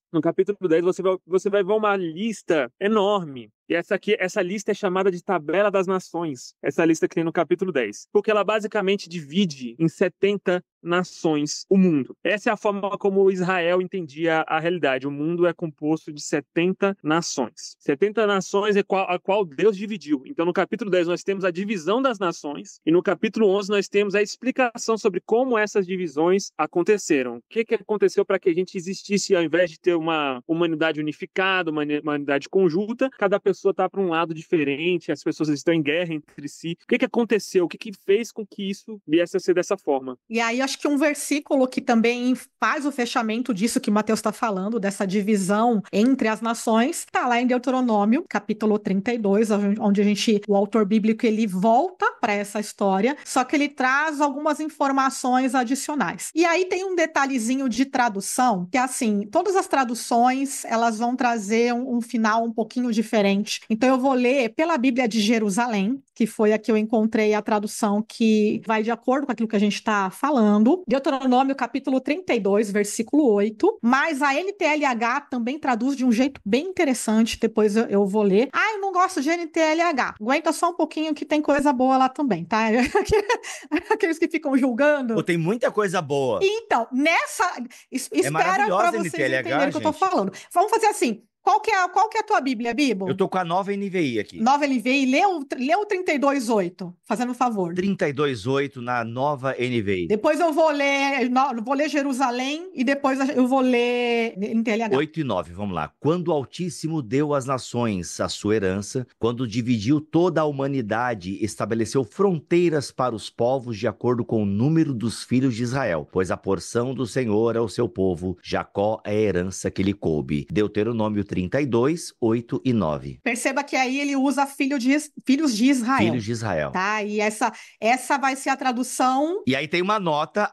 você vai ver uma lista enorme E essa lista é chamada de Tabela das Nações, essa lista que tem no capítulo 10. Porque ela basicamente divide em 70 nações o mundo. Essa é a forma como Israel entendia a realidade. O mundo é composto de 70 nações. 70 nações a qual Deus dividiu. Então, no capítulo 10, nós temos a divisão das nações, e no capítulo 11, nós temos a explicação sobre como essas divisões aconteceram. O que aconteceu para que a gente existisse, ao invés de ter uma humanidade unificada, uma humanidade conjunta, cada pessoa está para um lado diferente, as pessoas estão em guerra entre si. O que aconteceu? O que fez com que isso viesse a ser dessa forma? E aí, acho que um versículo que também faz o fechamento disso que o Mateus está falando, dessa divisão entre as nações, está lá em Deuteronômio, capítulo 32, onde o autor bíblico, ele volta para essa história, só que ele traz algumas informações adicionais. E aí tem um detalhezinho de tradução, que assim, todas as traduções, elas vão trazer um final um pouquinho diferente. Então eu vou ler pela Bíblia de Jerusalém, que foi a que eu encontrei a tradução que vai de acordo com aquilo que a gente está falando. Deuteronômio, capítulo 32, versículo 8. Mas a NTLH também traduz de um jeito bem interessante. Depois eu vou ler. Ah, eu não gosto de NTLH. Aguenta só um pouquinho que tem coisa boa lá também, tá? Aqueles que ficam julgando. Pô, tem muita coisa boa. Então, espera maravilhosa para vocês NTLH, entenderem o que eu tô gente. falando. Vamos fazer assim. Qual que é a tua Bíblia, Bibo? Eu tô com a nova NVI aqui. Nova NVI, lê o 32:8, fazendo um favor. 32:8 na nova NVI. Depois eu vou ler Jerusalém e depois eu vou ler NTLH. 8 e 9, vamos lá. Quando o Altíssimo deu às nações a sua herança, quando dividiu toda a humanidade, estabeleceu fronteiras para os povos de acordo com o número dos filhos de Israel, pois a porção do Senhor é o seu povo, Jacó é a herança que lhe coube. Deuteronômio 32, 8 e 9. Perceba que aí ele usa filhos de Israel. Filhos de Israel. Tá? E essa vai ser a tradução. E aí tem uma nota,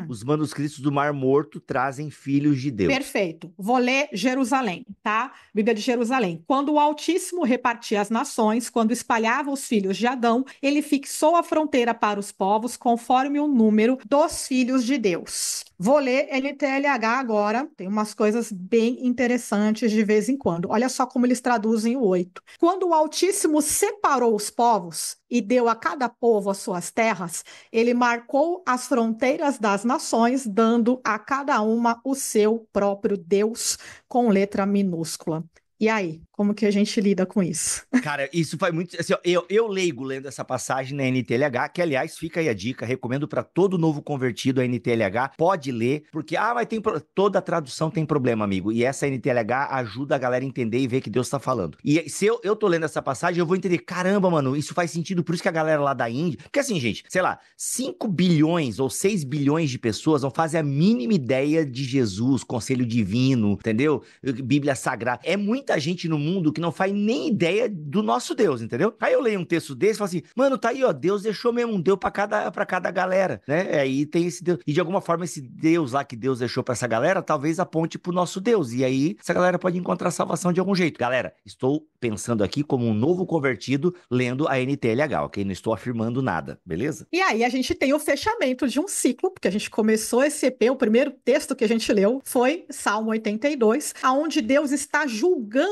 os manuscritos do Mar Morto trazem filhos de Deus. Perfeito. Vou ler Jerusalém, tá? Bíblia de Jerusalém. Quando o Altíssimo repartia as nações, quando espalhava os filhos de Adão, ele fixou a fronteira para os povos conforme o número dos filhos de Deus. Vou ler NTLH agora, tem umas coisas bem interessantes de vez em quando. Olha só como eles traduzem o 8. Quando o Altíssimo separou os povos e deu a cada povo as suas terras, ele marcou as fronteiras das nações, dando a cada uma o seu próprio Deus, com letra minúscula. E aí, como que a gente lida com isso? Cara, isso faz muito... Assim, ó, eu leigo lendo essa passagem na NTLH, que, aliás, fica aí a dica, recomendo para todo novo convertido a NTLH, pode ler, porque, mas toda tradução tem problema, amigo, e essa NTLH ajuda a galera a entender e ver que Deus tá falando. E se eu tô lendo essa passagem, eu vou entender, caramba, mano, isso faz sentido, por isso que a galera lá da Índia... Porque assim, gente, sei lá, 5 bilhões ou 6 bilhões de pessoas não fazem a mínima ideia de Jesus, conselho divino, entendeu? Bíblia Sagrada. É muita gente no mundo que não faz nem ideia do nosso Deus, entendeu? Aí eu leio um texto desse e falo assim, mano, tá aí, ó, Deus deixou mesmo um Deus pra cada galera, né? Aí tem esse Deus. E de alguma forma esse Deus lá que Deus deixou pra essa galera, talvez aponte pro nosso Deus. E aí essa galera pode encontrar salvação de algum jeito. Galera, estou pensando aqui como um novo convertido lendo a NTLH, ok? Não estou afirmando nada, beleza? E aí a gente tem o fechamento de um ciclo, porque a gente começou esse EP, o primeiro texto que a gente leu foi Salmo 82, aonde Deus está julgando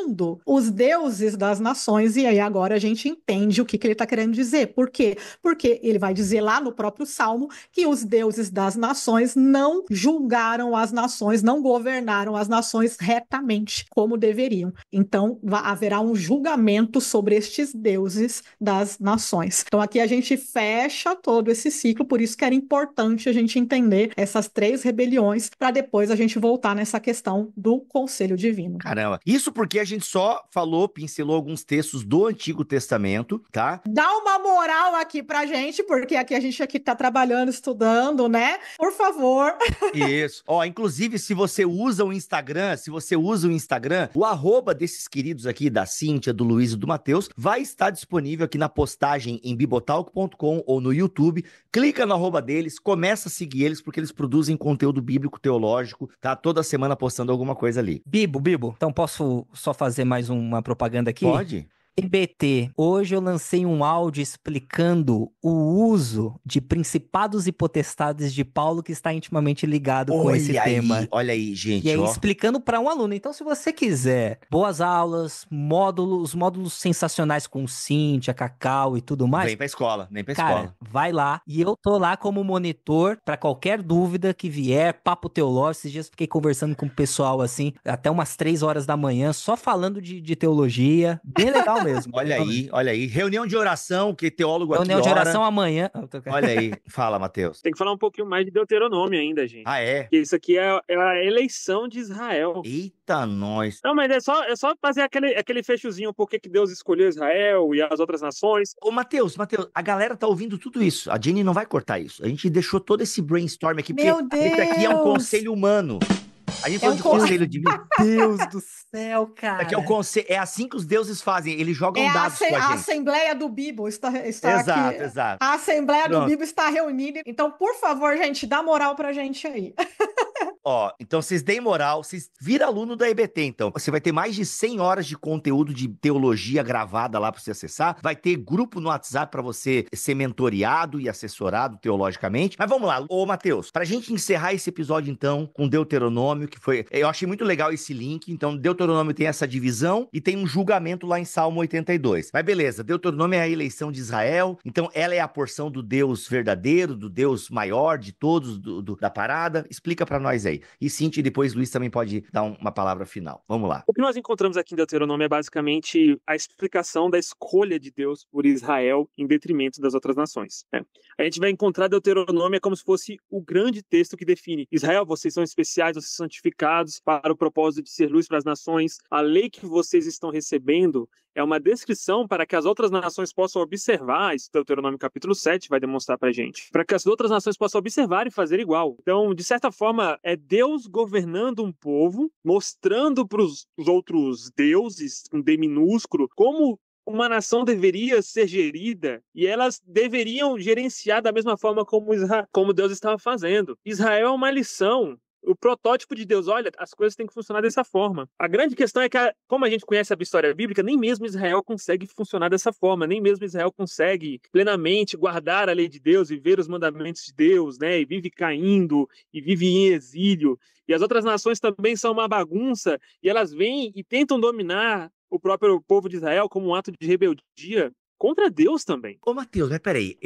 os deuses das nações, e aí agora a gente entende o que ele está querendo dizer. Por quê? Porque ele vai dizer lá no próprio Salmo que os deuses das nações não julgaram as nações, não governaram as nações retamente como deveriam. Então haverá um julgamento sobre estes deuses das nações. Então aqui a gente fecha todo esse ciclo, por isso que era importante a gente entender essas 3 rebeliões, para depois a gente voltar nessa questão do conselho divino. Caramba, isso porque a gente só pincelou alguns textos do Antigo Testamento, tá? Dá uma moral aqui pra gente, porque a gente aqui tá trabalhando, estudando, né? Por favor. Isso. Ó, inclusive, se você usa o Instagram, o arroba desses queridos aqui, da Cíntia, do Luiz e do Mateus, vai estar disponível aqui na postagem em bibotalk.com ou no YouTube. Clica no arroba deles, começa a seguir eles, porque eles produzem conteúdo bíblico, teológico, tá? Toda semana postando alguma coisa ali. Bibo, então posso só fazer mais uma propaganda aqui? Pode. EBT, hoje eu lancei um áudio explicando o uso de principados e potestades de Paulo que está intimamente ligado com esse tema. Olha aí, gente, E aí, ó. explicando para um aluno. Então, se você quiser boas aulas, módulos sensacionais com Cíntia, Cacau e tudo mais, Vem pra escola. cara, vai lá. E eu tô lá como monitor para qualquer dúvida que vier, papo teológico. Esses dias fiquei conversando com o pessoal, assim, até umas 3 horas da manhã, só falando de teologia. Bem legal mesmo. Olha aí. Reunião de oração, que teólogo aqui Reunião de ora. oração amanhã. Olha aí. Fala, Matheus. Tem que falar um pouquinho mais de Deuteronômio ainda, gente. Ah, é? Porque isso aqui é a eleição de Israel. Eita, nós. Não, mas é só fazer aquele fechozinho, por que Deus escolheu Israel e as outras nações. Ô, Matheus, a galera tá ouvindo tudo isso. A Jenny não vai cortar isso. A gente deixou todo esse brainstorm aqui, porque Meu esse aqui é um Deus! conselho humano. A gente falou um de con- conselho divino. Deus do céu, cara. Aqui é o conselho. É assim que os deuses fazem. Eles jogam É a, dados com a a gente. Assembleia do Bibo está Exato, aqui. exato. A Assembleia do Pronto. Bibo está reunida. Então, por favor, gente, dá moral pra gente aí. Ó, então vocês deem moral, vocês viram aluno da EBT, então. Você vai ter mais de 100 horas de conteúdo de teologia gravada lá pra você acessar. Vai ter grupo no WhatsApp pra você ser mentoreado e assessorado teologicamente. Mas vamos lá, ô Matheus, pra gente encerrar esse episódio, então, com Deuteronômio, que foi... Eu achei muito legal esse link. Então, Deuteronômio tem essa divisão e tem um julgamento lá em Salmo 82. Mas beleza, Deuteronômio é a eleição de Israel. Então, ela é a porção do Deus verdadeiro, do Deus maior de todos, da parada. Explica pra nós aí. E Cintia, e depois Luiz também pode dar uma palavra final. Vamos lá. O que nós encontramos aqui em Deuteronômio é basicamente a explicação da escolha de Deus por Israel em detrimento das outras nações, né? A gente vai encontrar Deuteronômio como se fosse o grande texto que define: Israel, vocês são especiais, vocês são santificados para o propósito de ser luz para as nações. A lei que vocês estão recebendo é uma descrição para que as outras nações possam observar. Isso Deuteronômio capítulo 7 vai demonstrar pra gente. Para que as outras nações possam observar e fazer igual. Então, de certa forma, é Deus governando um povo, mostrando para os outros deuses, um D minúsculo, como uma nação deveria ser gerida e elas deveriam gerenciar da mesma forma como Deus estava fazendo. Israel é uma lição. O protótipo de Deus, olha, as coisas têm que funcionar dessa forma. A grande questão é que, como a gente conhece a história bíblica, nem mesmo Israel consegue funcionar dessa forma, nem mesmo Israel consegue plenamente guardar a lei de Deus, viver os mandamentos de Deus, né? E vive caindo, e vive em exílio. E as outras nações também são uma bagunça, e elas vêm e tentam dominar o próprio povo de Israel como um ato de rebeldia contra Deus também. Ô, Matheus, mas peraí.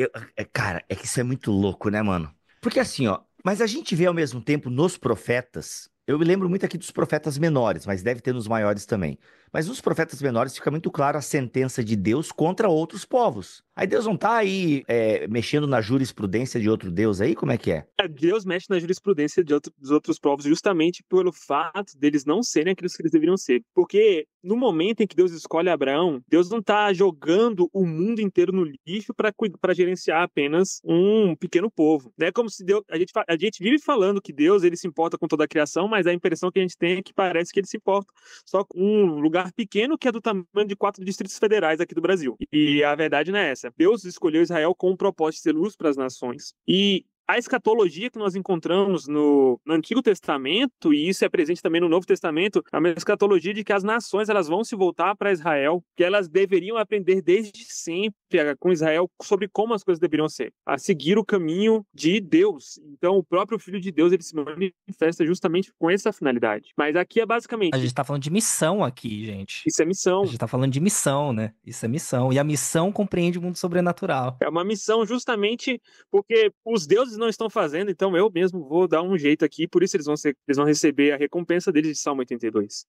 Cara, é que isso é muito louco, né, mano? Porque assim, ó, mas a gente vê ao mesmo tempo nos profetas, eu me lembro muito aqui dos profetas menores, mas deve ter nos maiores também. Mas nos profetas menores fica muito claro a sentença de Deus contra outros povos. Aí Deus não tá aí mexendo na jurisprudência de outro Deus aí? Como é que é? Deus mexe na jurisprudência dos outros povos justamente pelo fato deles não serem aqueles que eles deveriam ser. Porque no momento em que Deus escolhe Abraão, Deus não tá jogando o mundo inteiro no lixo para gerenciar apenas um pequeno povo. É como se Deus... A gente vive falando que Deus ele se importa com toda a criação, mas a impressão que a gente tem é que parece que ele se importa só com um lugar pequeno que é do tamanho de 4 distritos federais aqui do Brasil. E a verdade não é essa. Deus escolheu Israel com o propósito de ser luz para as nações. E a escatologia que nós encontramos no Antigo Testamento, e isso é presente também no Novo Testamento, é uma escatologia de que as nações elas vão se voltar para Israel, que elas deveriam aprender desde sempre com Israel sobre como as coisas deveriam ser, a seguir o caminho de Deus. Então, o próprio Filho de Deus ele se manifesta justamente com essa finalidade. Mas aqui é basicamente... A gente tá falando de missão aqui, gente. Isso é missão. A gente tá falando de missão, né? Isso é missão. E a missão compreende o mundo sobrenatural. É uma missão justamente porque os deuses não estão fazendo, então eu mesmo vou dar um jeito aqui, por isso eles vão receber a recompensa deles de Salmo 82.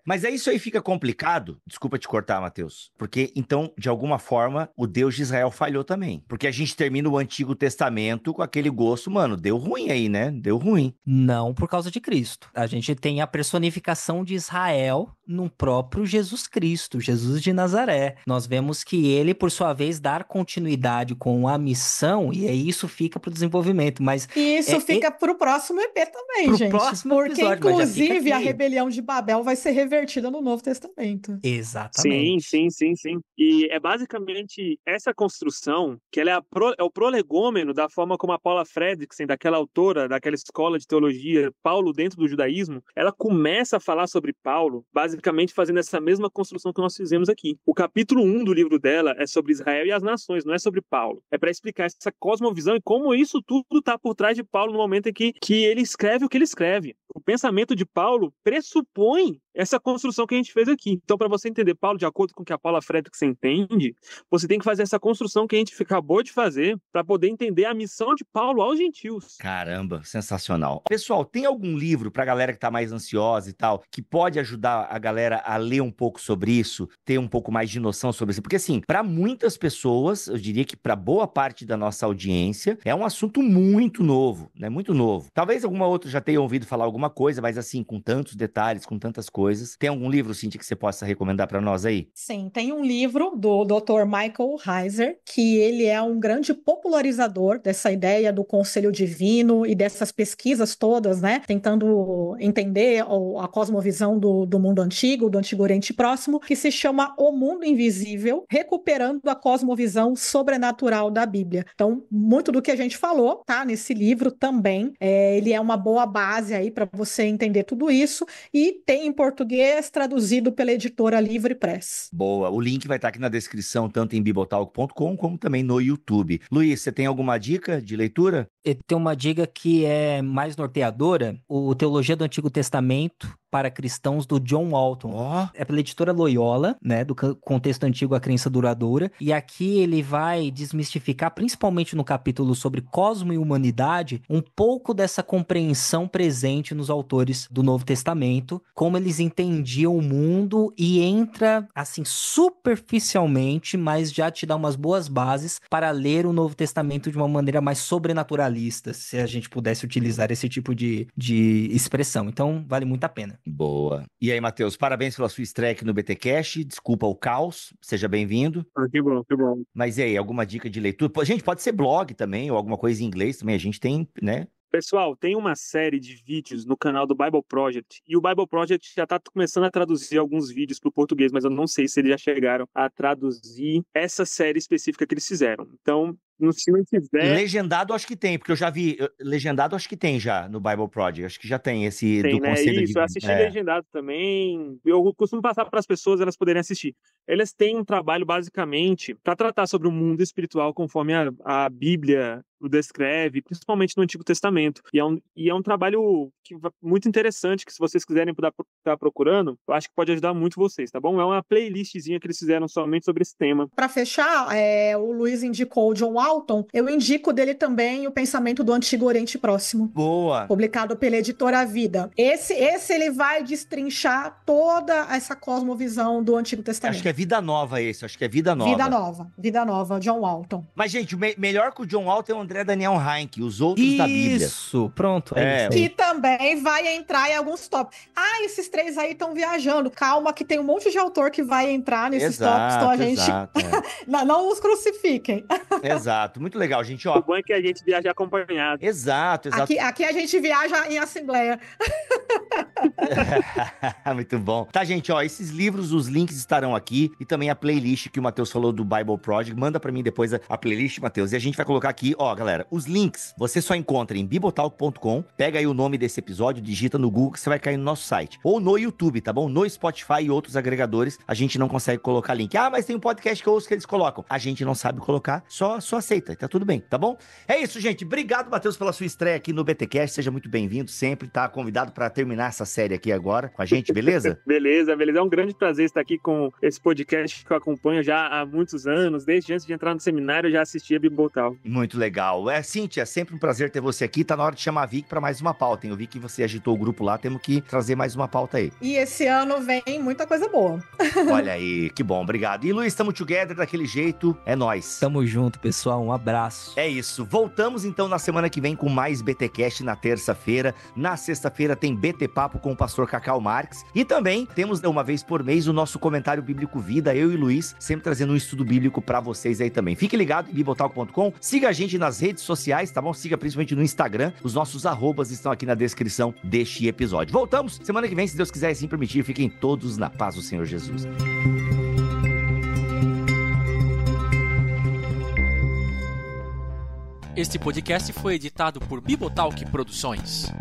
Mas aí isso aí fica complicado, desculpa te cortar, Matheus, porque então, de alguma forma, o Deus de Israel falhou também, porque a gente termina o Antigo Testamento com aquele gosto, mano, deu ruim aí, né? Deu ruim. Não por causa de Cristo. A gente tem a personificação de Israel no próprio Jesus Cristo, Jesus de Nazaré. Nós vemos que ele, por sua vez, dar continuidade com a missão, e aí isso fica pro desenvolvimento. Mas e isso fica pro próximo EP também, pro gente. Próximo porque, episódio, inclusive, a rebelião de Babel vai ser revertida no Novo Testamento. Exatamente. Sim. E é basicamente essa construção, que ela é o prolegômeno da forma como a Paula Fredriksen, daquela autora, daquela escola de teologia, Paulo dentro do judaísmo, ela começa a falar sobre Paulo, basicamente fazendo essa mesma construção que nós fizemos aqui. O capítulo 1 do livro dela é sobre Israel e as nações, não é sobre Paulo. É para explicar essa cosmovisão e como isso tudo está por trás de Paulo no momento em que ele escreve o que ele escreve. O pensamento de Paulo pressupõe essa construção que a gente fez aqui. Então, para você entender Paulo de acordo com o que a Paula Frederickson entende, você tem que fazer essa construção que a gente acabou de fazer para poder entender a missão de Paulo aos gentios. Caramba, sensacional. Pessoal, tem algum livro pra galera que tá mais ansiosa e tal, que pode ajudar a galera a ler um pouco sobre isso, ter um pouco mais de noção sobre isso? Porque assim, para muitas pessoas, eu diria que para boa parte da nossa audiência, é um assunto muito novo, né? Muito novo. Talvez alguma outra já tenha ouvido falar alguma coisa, mas assim, com tantos detalhes, com tantas coisas. Tem algum livro, Cíntia, que você possa recomendar para nós aí? Sim, tem um livro do Dr. Michael Heiser, que ele é um grande popularizador dessa ideia do conselho divino e dessas pesquisas todas, né? Tentando entender a cosmovisão do mundo antigo, do Antigo Oriente Próximo, que se chama O Mundo Invisível, recuperando a cosmovisão sobrenatural da Bíblia. Então, muito do que a gente falou tá nesse livro também. Ele é uma boa base aí para você entender tudo isso e tem em português traduzido pela editora Livre Press. Boa, o link vai estar aqui na descrição, tanto em bibotalk.com como também no YouTube. Luiz, você tem alguma dica de leitura? Tem uma dica que é mais norteadora, o Teologia do Antigo Testamento para Cristãos, do John Walton. É pela editora Loyola, né, do Contexto Antigo à Crença Duradoura, e aqui ele vai desmistificar, principalmente no capítulo sobre cosmo e humanidade, um pouco dessa compreensão presente nos autores do Novo Testamento, como eles entendiam o mundo, e entra, assim, superficialmente, mas já te dá umas boas bases para ler o Novo Testamento de uma maneira mais sobrenaturalista, se a gente pudesse utilizar esse tipo de expressão. Então, vale muito a pena. Boa. E aí, Matheus, parabéns pela sua estreia aqui no BTcast. Desculpa o caos, seja bem-vindo. Que bom, que bom. Mas e aí, alguma dica de leitura? Gente, pode ser blog também, ou alguma coisa em inglês também, a gente tem, né? Pessoal, tem uma série de vídeos no canal do Bible Project, e o Bible Project já está começando a traduzir alguns vídeos para o português, mas eu não sei se eles já chegaram a traduzir essa série específica que eles fizeram. Então, se não tiver... Legendado acho que tem, porque eu já vi. Legendado acho que tem já no Bible Project. Acho que já tem esse tem, do né? conselho Isso, eu assisti legendado também. Eu costumo passar para as pessoas, elas poderem assistir. Eles têm um trabalho, basicamente, para tratar sobre o mundo espiritual conforme a Bíblia o descreve, principalmente no Antigo Testamento. E é um trabalho muito interessante, que se vocês quiserem estar procurando, eu acho que pode ajudar muito vocês, tá bom? É uma playlistzinha que eles fizeram somente sobre esse tema. Para fechar, o Luiz indicou o John Walton, eu indico dele também O Pensamento do Antigo Oriente Próximo. Boa! Publicado pela editora Vida. Esse ele vai destrinchar toda essa cosmovisão do Antigo Testamento. Acho que é Vida Nova esse, acho que é Vida Nova. Vida Nova, John Walton. Mas, gente, melhor que o John Walton é o André Daniel Heinck, os outros da Bíblia. Isso, pronto. Que também vai entrar em alguns tópicos. Esses três aí estão viajando. Calma que tem um monte de autor que vai entrar nesses tópicos, então a gente... não os crucifiquem. Exato, muito legal, gente. Ó, o bom é que a gente viaja acompanhado. Exato. Aqui a gente viaja em assembleia. Muito bom. Tá, gente, ó, esses livros, os links estarão aqui, e também a playlist que o Matheus falou do Bible Project. Manda pra mim depois a playlist, Matheus, e a gente vai colocar aqui, ó, galera, os links você só encontra em bibotalk.com, pega aí o nome desse episódio, digita no Google que você vai cair no nosso site. Ou no YouTube, tá bom? No Spotify e outros agregadores, a gente não consegue colocar link. Mas tem um podcast que eu ouço que eles colocam. A gente não sabe colocar, só aceita, tá tudo bem, tá bom? É isso, gente. Obrigado, Matheus, pela sua estreia aqui no BTcast. Seja muito bem-vindo sempre, tá convidado pra terminar essa série aqui agora com a gente, beleza? Beleza. É um grande prazer estar aqui com esse podcast que eu acompanho já há muitos anos. Desde antes de entrar no seminário, eu já assistia Bibotalk. Muito legal. Cíntia, é sempre um prazer ter você aqui. Tá na hora de chamar a Vicky pra mais uma pauta, hein? Eu vi que você agitou o grupo lá, temos que trazer mais uma pauta aí. E esse ano vem muita coisa boa. Olha aí, que bom, obrigado. E Luiz, tamo together daquele jeito, é nóis. Tamo junto, pessoal, um abraço. É isso, voltamos então na semana que vem com mais BTcast na terça-feira. Na sexta-feira tem BT Papo com o pastor Cacau Marques. E também temos uma vez por mês o nosso comentário bíblico Vida, eu e Luiz, sempre trazendo um estudo bíblico pra vocês aí também. Fique ligado em bibotalk.com, siga a gente nas redes sociais, tá bom? Siga principalmente no Instagram, os nossos arrobas estão aqui na descrição deste episódio. Voltamos semana que vem, se Deus quiser e assim permitir. Fiquem todos na paz do Senhor Jesus. Este podcast foi editado por Bibotalk Produções.